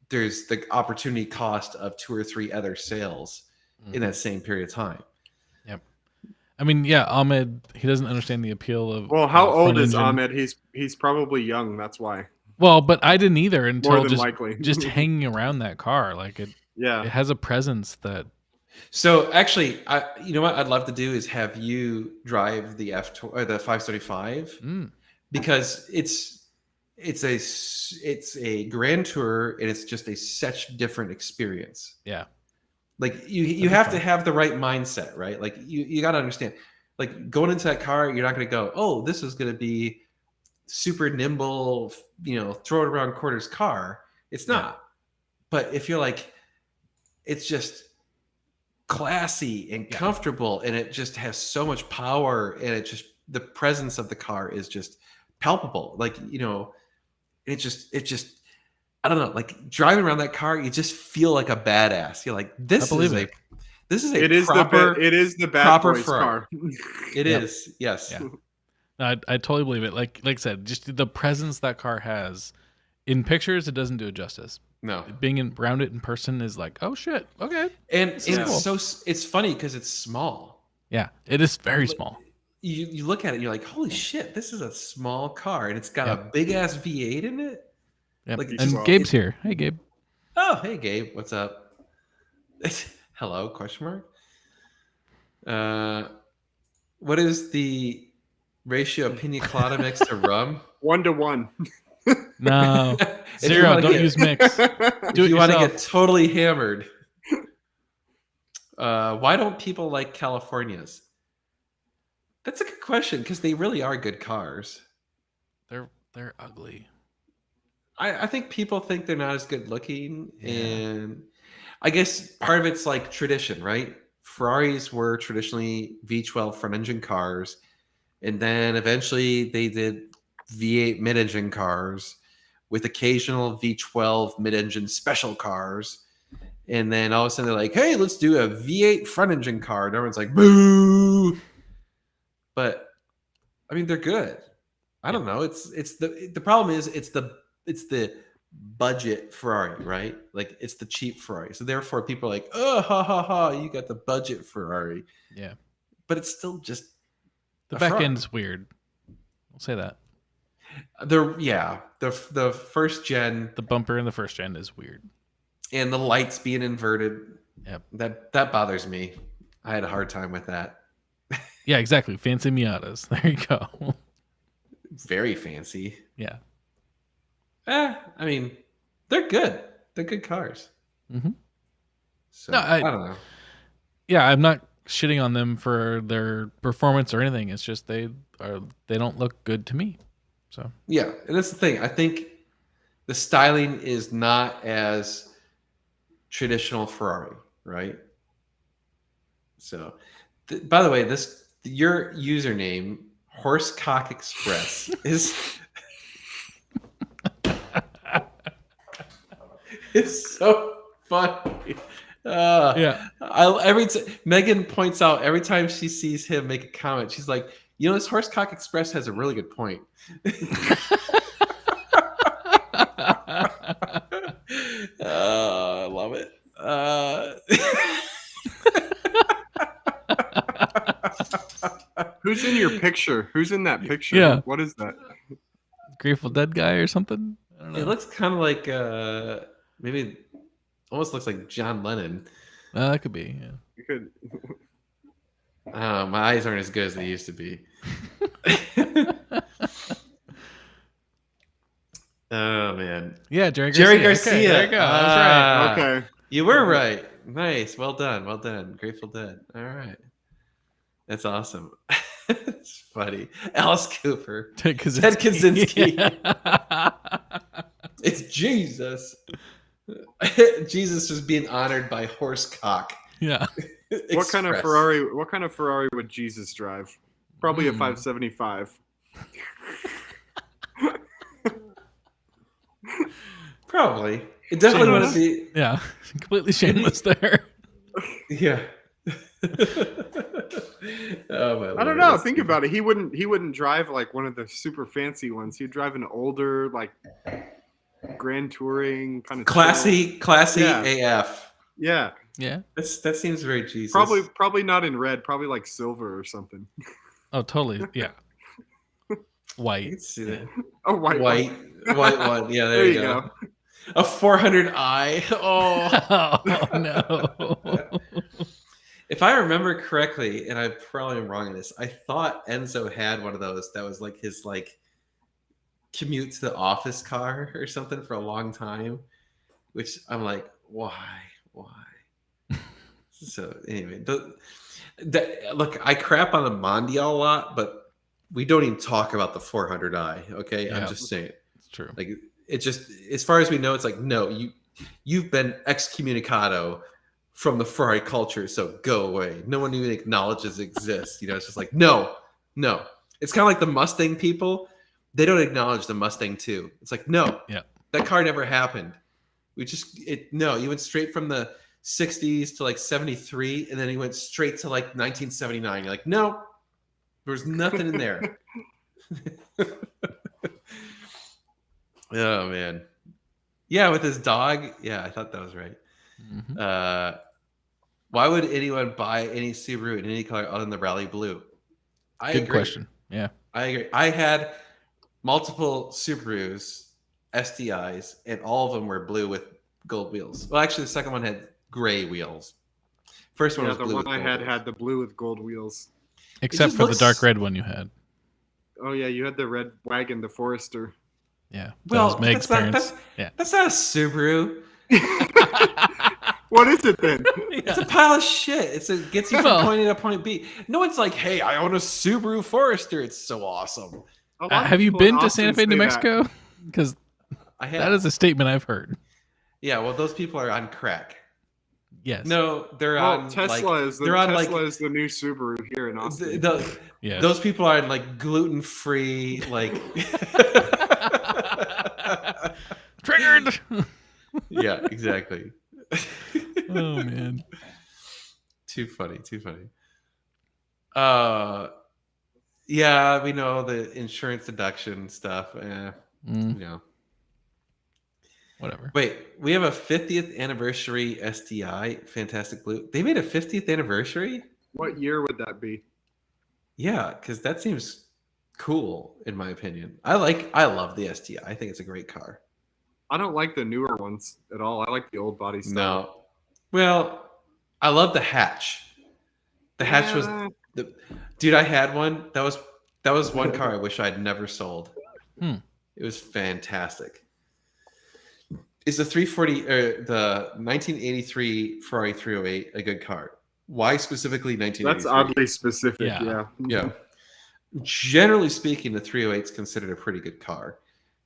A: there's the opportunity cost of 2 or 3 other sales in that same period of time.
C: I mean, yeah, Ahmed, he doesn't understand the appeal of.
D: Well, how old
C: front
D: is
C: engine.
D: Ahmed? He's probably young. That's why.
C: Well, but I didn't either until
D: More than
C: just
D: likely.
C: just hanging around that car. Like it
D: Yeah.
C: has a presence that.
A: So actually, you know what I'd love to do is have you drive the the 535 because it's a Grand Tour and it's just such different experience.
C: Yeah.
A: Like you have to have the right mindset, right? Like you got to understand, like going into that car, you're not going to go, oh, this is going to be super nimble, throw it around quarters car. It's not. But if you're like, it's just classy and comfortable and it just has so much power and it just, the presence of the car is just palpable. Like, it just, I don't know, like driving around that car, you just feel like a badass. You're like, this is a proper,
D: it is the bad
A: proper
D: boys
A: Ferrari.
D: car.
A: It is, yes.
C: Yeah. No, I totally believe it. Like I said, just the presence that car has in pictures, it doesn't do it justice.
A: No.
C: Being around it in person is like, oh shit, okay.
A: And
C: This is cool.
A: it's funny because it's small.
C: Yeah, it is very small.
A: You look at it and you're like, holy shit, this is a small car and it's got a big ass V8 in it.
C: Yep.
A: Like,
C: And Gabe's here. Hey, Gabe.
A: Oh, hey Gabe, what's up? Hello? Question mark. What is the ratio of pina colada mix to rum?
D: 1-to-1.
C: No.
A: If you
C: 0.
A: wanna
C: Don't
A: get-
C: use mix. Do
A: If
C: it
A: you want to
C: yourself.
A: get totally hammered. Why don't people like Californias? That's a good question because they really are good cars.
C: They're ugly.
A: I think people think they're not as good looking, and I guess part of it's like tradition, right? Ferraris were traditionally V12 front engine cars, and then eventually they did V8 mid engine cars with occasional V12 mid engine special cars. And then all of a sudden they're like, hey, let's do a V8 front engine car. And everyone's like, boo. But I mean, they're good. I don't know. It's the problem is it's the budget Ferrari, right? Like it's the cheap Ferrari. So therefore people are like, oh, ha ha ha, you got the budget Ferrari.
C: Yeah.
A: But it's still just
C: The
A: a
C: back
A: Ferrari.
C: end's weird. I'll say that.
A: The first gen
C: The bumper in the first gen is weird.
A: and the lights being inverted.
C: Yep.
A: That bothers me. I had a hard time with that.
C: Yeah, exactly. Fancy Miatas. There you go.
A: Very fancy.
C: Yeah.
A: I mean, they're good. They're good cars.
C: Mhm.
A: So
C: No,
A: I don't know.
C: Yeah, I'm not shitting on them for their performance or anything. It's just they don't look good to me. So
A: Yeah, and that's the thing. I think the styling is not as traditional Ferrari, right? So, by the way, your username Horsecock Express is is so funny.
C: yeah.
A: Megan points out every time she sees him make a comment, she's like, this Horsecock Express has a really good point. I love it.
D: Who's in your picture? Who's in that picture?
C: Yeah.
D: What is that?
C: Grateful Dead guy or something. I don't know.
A: It looks kind of like maybe almost looks like John Lennon.
C: That could be. Yeah.
D: You could.
A: My eyes aren't as good as they used to be. Oh man,
C: Yeah, Jerry
A: Jerry
C: Garcia. Okay,
A: Garcia.
C: there you go. I was right.
D: Okay.
A: You were right. Nice. Well done. Well done. Grateful Dead. All right. That's awesome. It's funny. Alice Cooper.
C: Ted
A: Ted Kaczynski.
C: Yeah.
A: It's Jesus. Jesus was being honored by Horsecock.
C: Yeah.
D: What kind of
A: Express.
D: Ferrari? What kind of Ferrari would Jesus drive? Probably a
C: Hmm.
D: 575.
A: Probably. It definitely
D: Shameless.
A: wouldn't be.
C: Yeah. Completely shameless there.
A: Yeah. Oh my
D: I don't
A: Lord,
D: know.
A: that's
D: Think
A: too
D: about it. He wouldn't drive like one of the super fancy ones. He'd drive an older, like Grand Touring kind of
A: classy
D: Yeah.
A: AF.
D: Yeah,
C: Yeah.
A: That seems very Jesus.
D: probably not in red. Probably like silver or something.
C: Oh, totally. Yeah.
A: I
C: White.
A: can see that.
D: Oh, white
A: White one. Yeah, there,
D: There
A: you go. A 400i. Oh.
C: Oh no.
A: If I remember correctly, and I probably am wrong in this, I thought Enzo had one of those that was like his like commute to the office car or something for a long time, which I'm like, why? So anyway, look, I crap on the Mondial a lot, but we don't even talk about the 400i. Okay,
C: Yeah.
A: I'm just saying.
C: It's true.
A: Like it just, as far as we know, it's like no, you've been excommunicado from the Ferrari culture, so go away. No one even acknowledges it exists. You know, it's just like no. It's kind of like the Mustang people. They don't acknowledge the Mustang too. It's like no,
C: Yeah.
A: that car never happened. You went straight from the 60s to like 73, and then he went straight to like 1979. You're like, no, there was nothing in there. Oh man, yeah, with his dog. Yeah, I thought that was right.
C: Mhm.
A: Why would anyone buy any Subaru in any color other than the Rally Blue? I
C: Good
A: agree.
C: question. Yeah.
A: I agree. I had multiple Subarus, STIs, and all of them were blue with gold wheels. Well, actually, the second one had gray wheels. First one
D: Yeah,
A: was
D: the
A: blue.
D: one
A: with
D: I
A: gold
D: had
A: wheels.
D: had the blue with gold wheels.
C: Except
A: just
C: for
A: looks-
C: the dark red one you had.
D: Oh yeah, you had the red wagon, the Forester.
C: Yeah. That
A: Well,
C: was Meg's parents.
A: that's not a Subaru.
D: What is it then?
A: It's a pile of shit. It gets you from
C: Well-
A: point A to point B. No one's like, hey, I own a Subaru Forester. It's so awesome.
D: A lot of
C: Have you
D: people in
C: been to
D: Austin
C: Santa Fe, New
D: say that.
C: Mexico? Because
A: I have.
C: that is a statement I've heard.
A: Yeah, well, those people are on crack.
C: Yes.
A: No, they're
D: Well,
A: on
D: Tesla is the
A: they're on,
D: Tesla
A: like-
D: is the new Subaru here in Austin.
C: Yeah.
A: Those people are on like gluten-free, like
C: Triggered.
A: yeah, exactly.
C: Oh man.
A: Too funny. Yeah, we know the insurance deduction stuff.
C: Mm,
A: You know.
C: whatever.
A: Wait, we have a 50th anniversary STI, Fantastic Blue. They made a 50th anniversary?
D: What year would that be?
A: Yeah, because that seems cool in my opinion. I love the STI. I think it's a great car.
D: I don't like the newer ones at all. I like the old body style.
A: No. Well, I love the hatch. The hatch was dude, I had one. That was one car I wish I'd never sold.
C: Hmm.
A: It was fantastic. Is the 340 or the 1983 Ferrari 308 a good car? Why specifically 1983?
D: That's oddly specific.
C: Yeah.
D: Yeah.
A: Yeah. Generally speaking, the 308 is considered a pretty good car.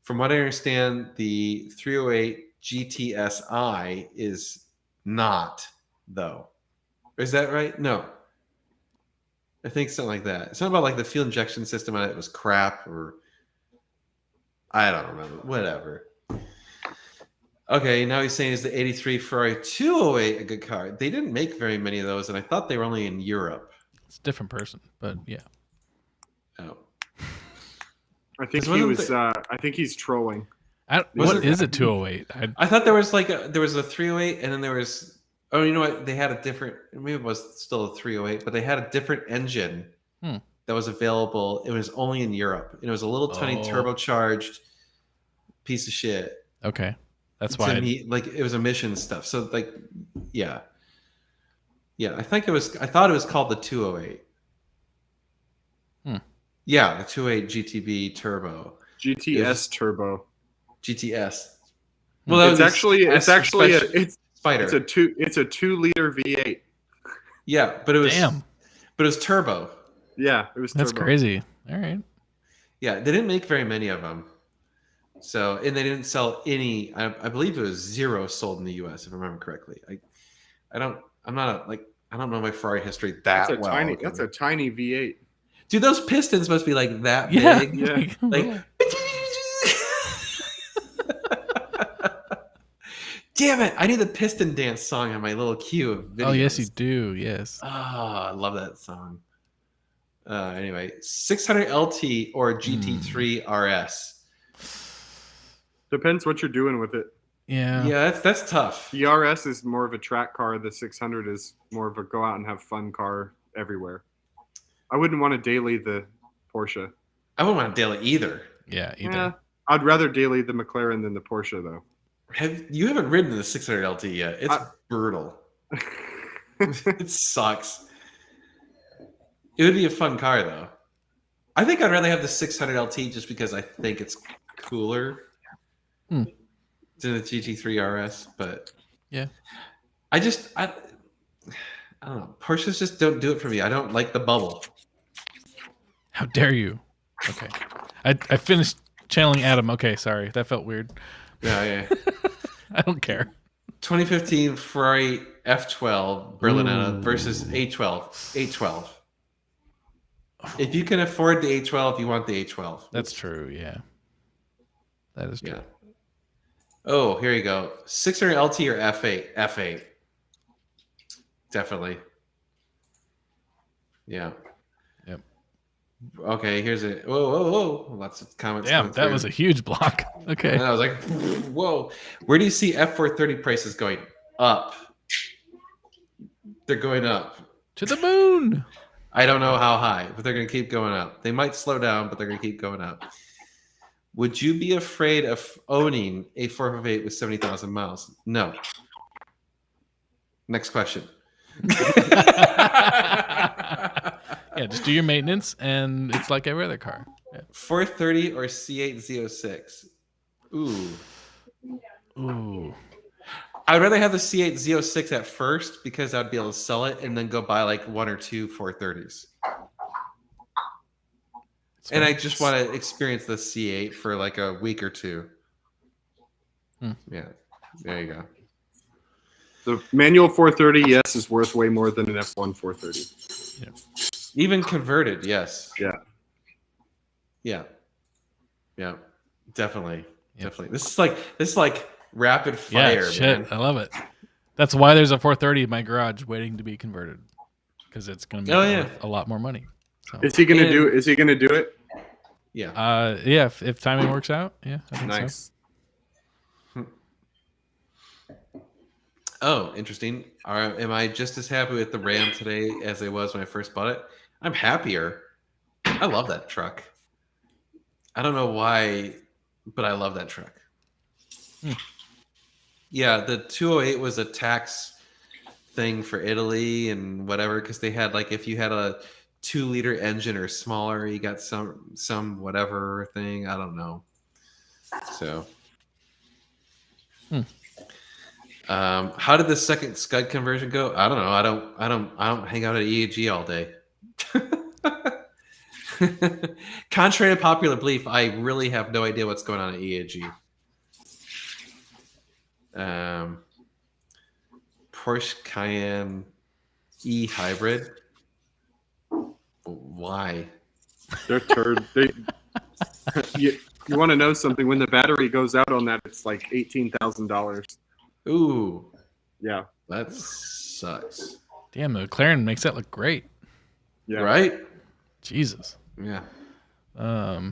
A: From what I understand, the 308 GTSI is not, though. Is that right? No. I think something like that. It's not about like the fuel injection system on it was crap or I don't remember. Whatever. Okay, now he's saying is the 83 Ferrari 208 a good car? They didn't make very many of those, and I thought they were only in Europe.
C: It's a different person, but yeah.
A: Oh.
D: I think
A: This wasn't
D: I think he's trolling.
A: Was
C: What
A: it-
C: is a 208?
A: I thought there was there was a 308 and then there was you know what, they had a different, maybe it was still a 308, but they had a different engine that was available. It was only in Europe. And it was a little tiny
C: Oh.
A: turbocharged piece of shit.
C: Okay. That's
A: To
C: why.
A: me, like it was emission stuff. So like yeah. Yeah, I thought it was called the 208.
C: Hmm.
A: Yeah, the 208 GTB Turbo.
D: GTS Turbo.
A: GTS.
C: Hmm.
A: Well, that
D: It's
A: would be
D: actually
A: S for Spider.
D: it's a 2-liter V8.
A: Yeah, but it
C: Damn,
A: was turbo.
D: Yeah, it was
C: that's
D: turbo.
C: crazy. All right.
A: Yeah, they didn't make very many of them. So, and they didn't sell any. I believe it was 0 sold in the U.S. if I remember correctly. I don't know my Ferrari history that
D: That's a
A: well.
D: tiny. That's a tiny V8.
A: Dude, those pistons must be like that
C: Yeah.
A: big.
D: Yeah.
A: Like, damn it! I need the piston dance song on my little queue of videos.
C: Oh yes, you do. Yes.
A: Oh, I love that song. Anyway, 600 LT or GT3 RS.
D: Depends what you're doing with it.
C: Yeah.
A: Yeah, that's tough.
D: The RS is more of a track car. The 600 is more of a go out and have fun car everywhere. I wouldn't want to daily the Porsche.
A: I wouldn't want to daily either.
C: Yeah. Either.
D: Yeah, I'd rather daily the McLaren than the Porsche though.
A: You haven't ridden the 600 LT yet? It's brutal. It sucks. It would be a fun car though. I think I'd rather have the 600 LT just because I think it's cooler
C: Hmm.
A: than the GT3 RS. But
C: Yeah.
A: I don't know. Porsches just don't do it for me. I don't like the bubble.
C: How dare you? Okay. I finished channeling Adam. Okay, sorry. That felt weird.
A: Yeah.
C: I don't care.
A: 2015 Ferrari F12 Berlinetta versus A12. A12. If you can afford the A12, you want the A12.
C: That's true. Yeah. That is true.
A: Yeah. Oh, here you go. 600 LT or F8? F8. Definitely. Yeah.
C: Yep.
A: Okay, here's it. Whoa. Lots of comments.
C: Damn,
A: coming
C: that
A: through.
C: was a huge block. Okay.
A: And I was like, whoa. Where do you see F430 prices going? Up. They're going up.
C: To the moon.
A: I don't know how high, but they're going to keep going up. They might slow down, but they're going to keep going up. Would you be afraid of owning a 458 with 70,000 miles? No. Next question.
C: Yeah, just do your maintenance, and it's like every other car. Yeah.
A: 430 or C8 Z06? Ooh.
C: Ooh.
A: I'd rather have the C8 Z06 at first because I'd be able to sell it and then go buy like 1 or 2 430s. And I just want to experience the C8 for like a week or two. Yeah, there you go.
D: The manual 430, yes, is worth way more than an F1 430.
C: Yeah.
A: Even converted, yes.
D: Yeah.
A: Definitely.
C: Yep.
A: Definitely. This is like rapid fire,
C: Yeah, shit.
A: man.
C: I love it. That's why there's a 430 in my garage waiting to be converted, because it's going to be worth a lot more money. So.
D: Is he gonna do? Is he gonna do it?
A: Yeah.
C: Yeah. If timing works out, yeah. I think so.
D: Nice.
A: Oh, interesting. Am I just as happy with the Ram today as I was when I first bought it? I'm happier. I love that truck. I don't know why, but I love that truck. Yeah, the 208 was a tax thing for Italy and whatever, because they had like if you had a 2-liter engine or smaller, you got some whatever thing. I don't know. So. How did the second Scud conversion go? I don't know. I don't hang out at EAG all day. Contrary to popular belief, I really have no idea what's going on at EAG. Porsche Cayenne E hybrid. Why?
D: They're turd. You want to know something? When the battery goes out on that, it's like $18,000.
A: Ooh,
D: Yeah.
A: that sucks.
C: Damn, the McLaren makes that look great.
D: Yeah.
A: Right?
C: Jesus.
A: Yeah.
C: Hmm.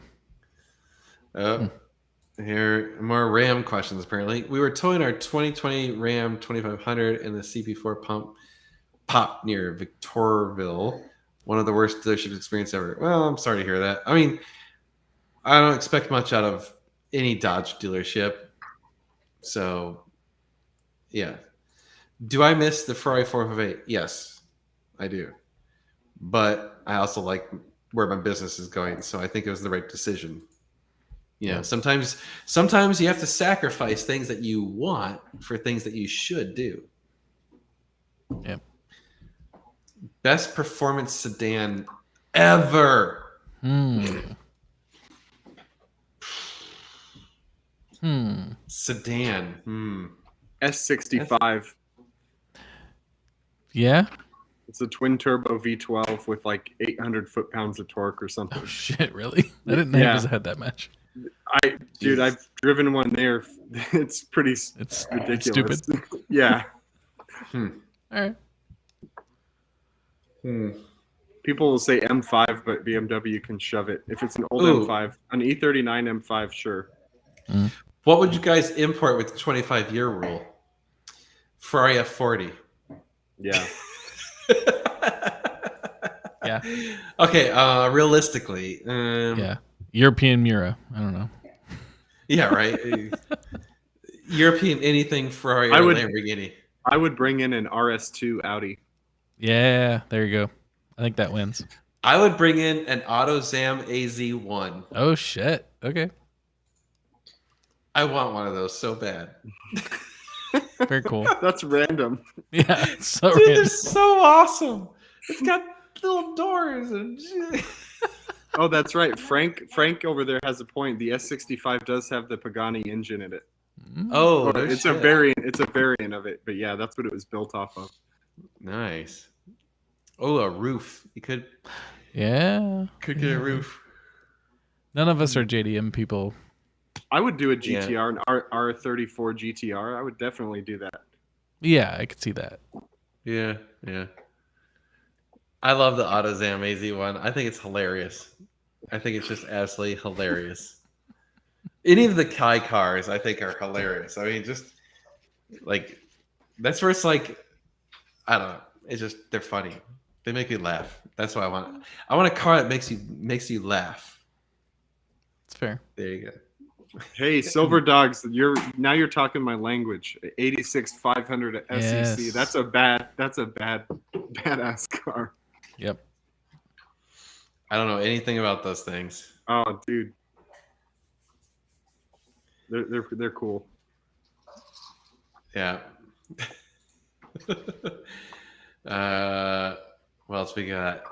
A: Here, more Ram questions, apparently. We were towing our 2020 Ram 2500 and the CP4 pump popped near Victorville. One of the worst dealership experience ever. Well, I'm sorry to hear that. I mean, I don't expect much out of any Dodge dealership. So, yeah. Do I miss the Ferrari 458? Yes. I do. But I also like where my business is going, so I think it was the right decision. You know, sometimes you have to sacrifice things that you want for things that you should do.
C: Yep.
A: Best performance sedan ever. Sedan.
D: S65.
C: Yeah.
D: It's a twin turbo V12 with like 800 foot-pounds of torque or something.
C: Oh shit! Really? I didn't know it had that much.
D: Dude, I've driven one there. It's pretty
C: It's
D: ridiculous.
C: stupid.
D: Yeah.
C: All right.
D: People will say M5, but BMW can shove it. If it's an old
A: Ooh.
D: M5, an E39 M5, sure.
A: What would you guys import with the 25-year rule? Ferrari F40.
D: Yeah.
C: Yeah.
A: Okay. Realistically.
C: Yeah. European Mura. I don't know.
A: Yeah. Right. European anything Ferrari or
D: I would-
A: Lamborghini.
D: I would bring in an RS2 Audi.
C: Yeah. There you go. I think that wins.
A: I would bring in an AutoZam AZ1.
C: Oh shit. Okay.
A: I want one of those so bad.
C: Very cool.
D: That's random.
C: Yeah. It's so
A: Dude, they're
C: random.
A: so awesome. It's got little doors and shit.
D: Oh, that's right. Frank over there has a point. The S65 does have the Pagani engine in it.
A: Oh, no
D: it's
A: shit.
D: a variant. It's a variant of it. But yeah, that's what it was built off of.
A: Nice. Oh, a roof. You could
C: Yeah.
A: get a roof.
C: None of us are JDM people.
D: I would do a
A: Yeah.
D: GTR, an R34 GTR. I would definitely do that.
C: Yeah, I could see that.
A: Yeah, yeah. I love the AutoZam AZ1. I think it's hilarious. I think it's just absolutely hilarious. Any of the Kai cars, I think, are hilarious. I mean, just like that's where it's like, I don't know. It's just they're funny. They make me laugh. That's what I want. I want a car that makes you laugh.
C: It's fair.
A: There you go.
D: Hey, Silver Dogs, you're talking my language. 86 500 SEC.
C: Yes.
D: That's a badass car.
C: Yep.
A: I don't know anything about those things.
D: Oh, dude. They're cool.
A: Yeah. What else we got?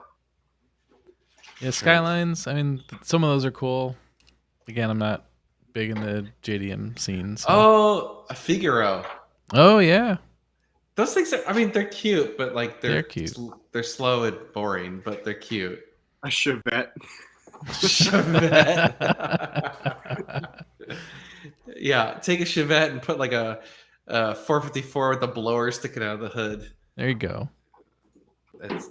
C: Yeah, Skylines. I mean, some of those are cool. Again, I'm not big in the JDM scene. So.
A: Oh, a Figaro.
C: Oh yeah.
A: Those things are. I mean, they're cute, but like
C: They're cute.
A: They're slow and boring, but they're cute.
D: A Chevette.
A: Chevette. Yeah, take a Chevette and put like a 454 with a blower sticking out of the hood.
C: There you go.
A: That's.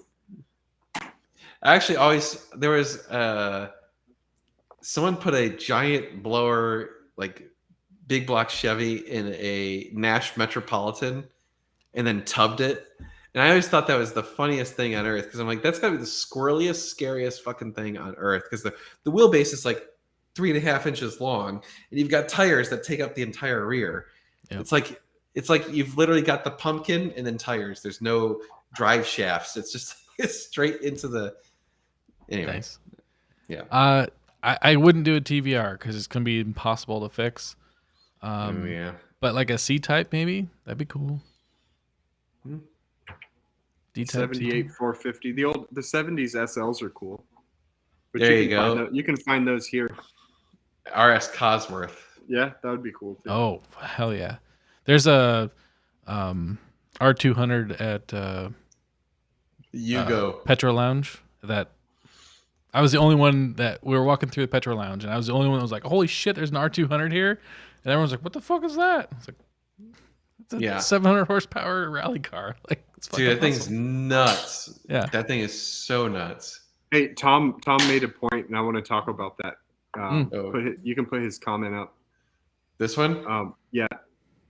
A: I actually always there was someone put a giant blower like big block Chevy in a Nash Metropolitan and then tubbed it. And I always thought that was the funniest thing on earth because I'm like, that's gotta be the squirreliest, scariest fucking thing on earth because the wheelbase is like 3.5 inches long and you've got tires that take up the entire rear.
C: Yep.
A: It's like you've literally got the pumpkin and then tires. There's no drive shafts. It's just it's straight into the. Anyway,
C: Nice.
A: Yeah.
C: I wouldn't do a TVR because it's gonna be impossible to fix.
A: Yeah.
C: But like a C type maybe that'd be cool.
A: Hmm.
C: D-type,
D: 78 450. The 70s SLs are cool. But
A: There you
D: can
A: go.
D: find you can find those here.
A: RS Cosworth.
D: Yeah, that would be cool too.
C: Oh hell yeah! There's a R200 at
A: Yugo.
C: Petro Lounge that I was the only one that we were walking through the Petro Lounge and I was the only one that was like, holy shit, there's an R200 here, and everyone's like, what the fuck is that? It's like, it's a
A: Yeah.
C: 700 horsepower rally car. Like, it's fucking
A: Dude, that thing's
C: awesome.
A: nuts.
C: Yeah.
A: That thing is so nuts.
D: Hey, Tom made a point, and I want to talk about that.
A: Oh.
D: You can put his comment up.
A: This one?
D: Yeah.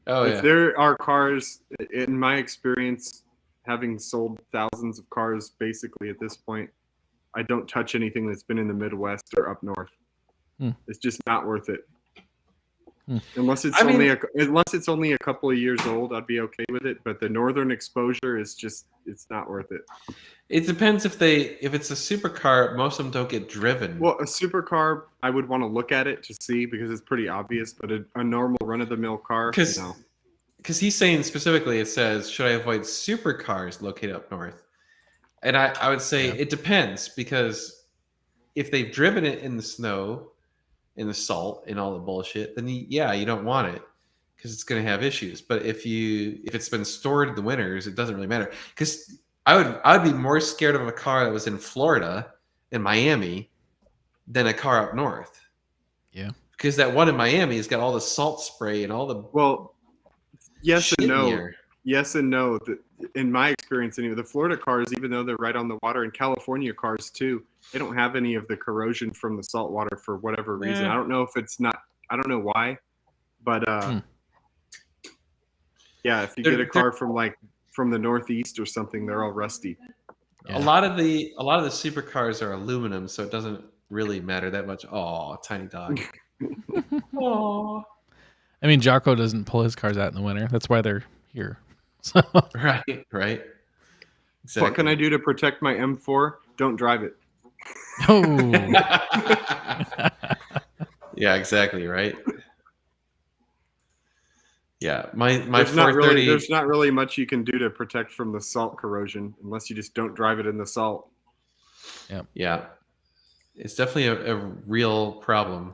A: Oh,
D: If
A: yeah.
D: there are cars, in my experience, having sold thousands of cars basically at this point, I don't touch anything that's been in the Midwest or up north. It's just not worth it. Unless it's only a couple of years old, I'd be okay with it. But the northern exposure is just it's not worth it.
A: It depends if it's a supercar. Most of them don't get driven.
D: Well, a supercar, I would want to look at it to see because it's pretty obvious. But a normal run-of-the-mill car,
A: because
D: no.
A: he's saying specifically, it says, should I avoid supercars located up north? And I would say it depends, because if they've driven it in the snow, in the salt, and all the bullshit, then you don't want it because it's going to have issues. But if it's been stored in the winters, it doesn't really matter. Because I would be more scared of a car that was in Florida, in Miami, than a car up north.
C: Yeah.
A: Because that one in Miami has got all the salt spray and all the
D: yes
A: shit
D: and
A: in
D: no.
A: the air.
D: Yes and no. In my experience, anyway, the Florida cars, even though they're right on the water, and California cars too, they don't have any of the corrosion from the salt water for whatever reason.
A: Yeah.
D: I don't know if it's not. I don't know why, but yeah, if you get a car from the Northeast or something, they're all rusty.
C: Yeah.
A: A lot of the supercars are aluminum, so it doesn't really matter that much. Oh, tiny dog. Oh,
C: I mean, Jocko doesn't pull his cars out in the winter. That's why they're here. So
A: right. Exactly.
D: What can I do to protect my M4? Don't drive it.
C: oh,
A: Yeah, exactly. Right. Yeah, my
D: There's
A: 430.
D: there's not really much you can do to protect from the salt corrosion unless you just don't drive it in the salt.
A: Yeah, it's definitely a real problem.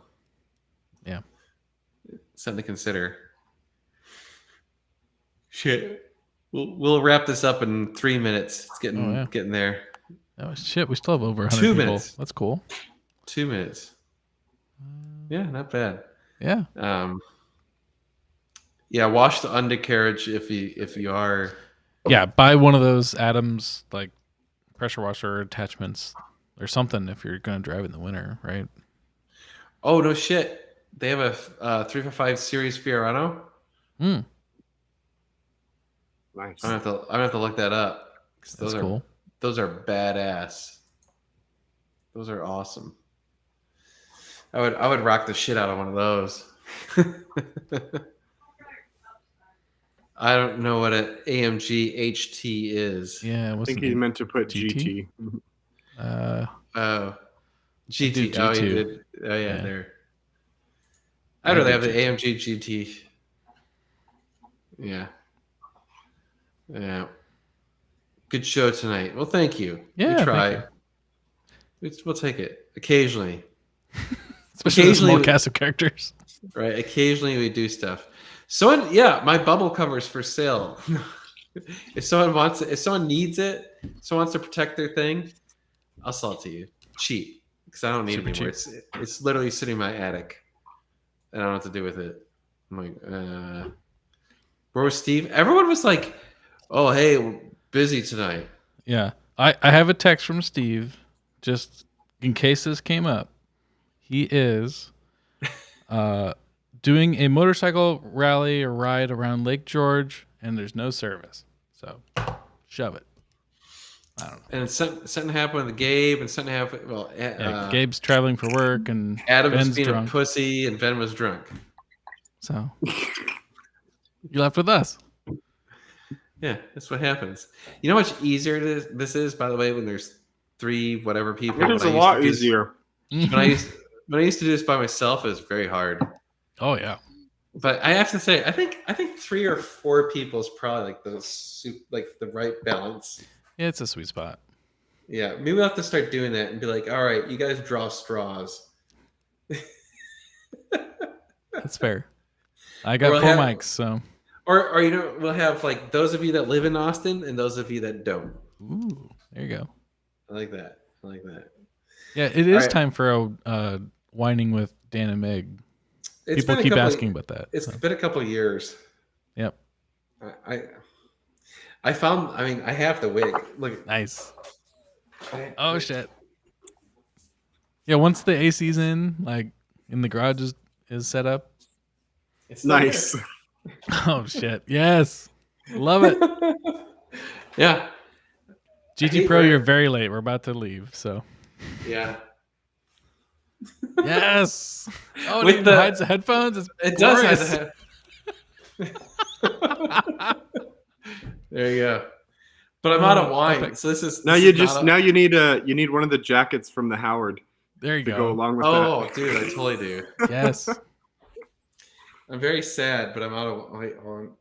C: Yeah.
A: Something to consider. Shit. We'll wrap this up in 3 minutes. It's getting there.
C: oh shit, we still have over 100
A: 2
C: people.
A: minutes.
C: That's cool.
A: 2 minutes. Yeah, not bad.
C: Yeah.
A: Yeah, wash the undercarriage if you are.
C: Yeah, buy one of those Adams like pressure washer attachments or something if you're going to drive in the winter, right?
A: Oh no shit! They have a 355 Series Fiorano.
C: Mm,
D: Nice.
A: I'm gonna have to look that up. 'Cause
C: that's cool.
A: Those are badass. Those are awesome. I would rock the shit out of one of those. I don't know what an AMG HT is.
C: Yeah,
D: I
C: what's
D: think
C: the
D: he
C: name?
D: meant to put
C: GT?
D: GT.
A: Oh, GT.
C: do
A: Oh, you
C: G2.
A: did. Oh, yeah,
C: Yeah.
A: there.
C: I
A: I'd rather
C: do
A: have the
C: GT.
A: AMG GT. Yeah. Yeah. Good show tonight. Well, thank you.
C: Yeah,
A: We
C: thank
A: try. We'll take it occasionally.
C: Especially the small
A: occasionally-
C: cast of characters.
A: Right. Occasionally we do stuff. My bubble cover's for sale. If someone needs it, someone wants to protect their thing, I'll sell it to you cheap because I don't need
C: Super
A: it anymore. It's literally sitting in my attic, and I don't know what to do with it. I'm like, bro, Steve. Everyone was like, "Oh, hey, we're busy tonight."
C: Yeah. I have a text from Steve just in case this came up. He is doing a motorcycle rally or ride around Lake George, and there's no service. So shove it. I don't know.
A: And something happened with Gabe, and something happened. Well,
C: Gabe's traveling for work, and
A: Adam was
C: Ben's
A: being
C: drunk.
A: a pussy, and Ben was drunk.
C: So you left with us.
A: Yeah, that's what happens. You know how much easier this is, by the way, when there's 3 whatever people.
D: It is
A: When
D: a
A: I
D: lot
A: used to do this-
D: easier.
A: when I used to do this by myself, it was very hard.
C: Oh yeah.
A: But I have to say, I think 3 or 4 people is probably like the right balance.
C: Yeah, it's a sweet spot.
A: Yeah, maybe we'll have to start doing that and be like, all right, you guys draw straws.
C: That's fair. I got
A: We'll
C: 4
A: have-
C: mics, so
A: Or we'll have like those of you that live in Austin and those of you that don't.
C: ooh, there you go.
A: I like that.
C: Yeah, it is
A: right.
C: time for a whining with Dan and Meg.
A: It's
C: People
A: been a
C: keep
A: couple-
C: asking about that.
A: It's
C: so.
A: been a couple of years.
C: Yep.
A: I found. I mean, I have the wig. Look.
C: Nice. Oh shit. Yeah, once the AC's in, like in the garage is set up.
A: It's not
D: Nice.
C: Oh shit. Yes. Love it.
A: there. Yeah.
C: GT
A: hate
C: Pro,
A: where-
C: you're very late. We're about to leave, so
A: Yeah.
C: yes. Oh,
A: With
C: it
A: the-
C: hides the headphones. It's
A: It does
C: glorious.
A: have. There you go. But I'm out of
C: Oh,
A: wine,
C: epic.
A: so this is
D: Now
A: this
D: you
A: is
D: just
A: not a-
D: now you need one of the jackets from the Howard
C: There you
D: to go
C: go.
D: along with
A: Oh,
D: that.
A: dude, I totally do.
C: Yes.
A: I'm very sad, but I'm out of wait, hold on.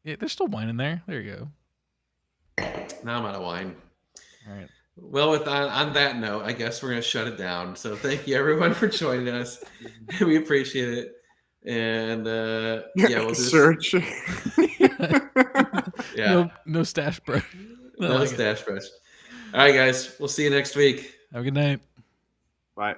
C: Yeah, there's still wine in there. There you go.
A: Now I'm out of wine.
C: All right.
A: Well, on that note, I guess we're gonna shut it down. So thank you everyone for joining us. We appreciate it. And yeah, we'll just
D: Search.
A: yeah,
C: No stash, bro. I
A: no
C: like it.
A: stash brush. All right, guys, we'll see you next week.
C: Have a good night.
D: Bye.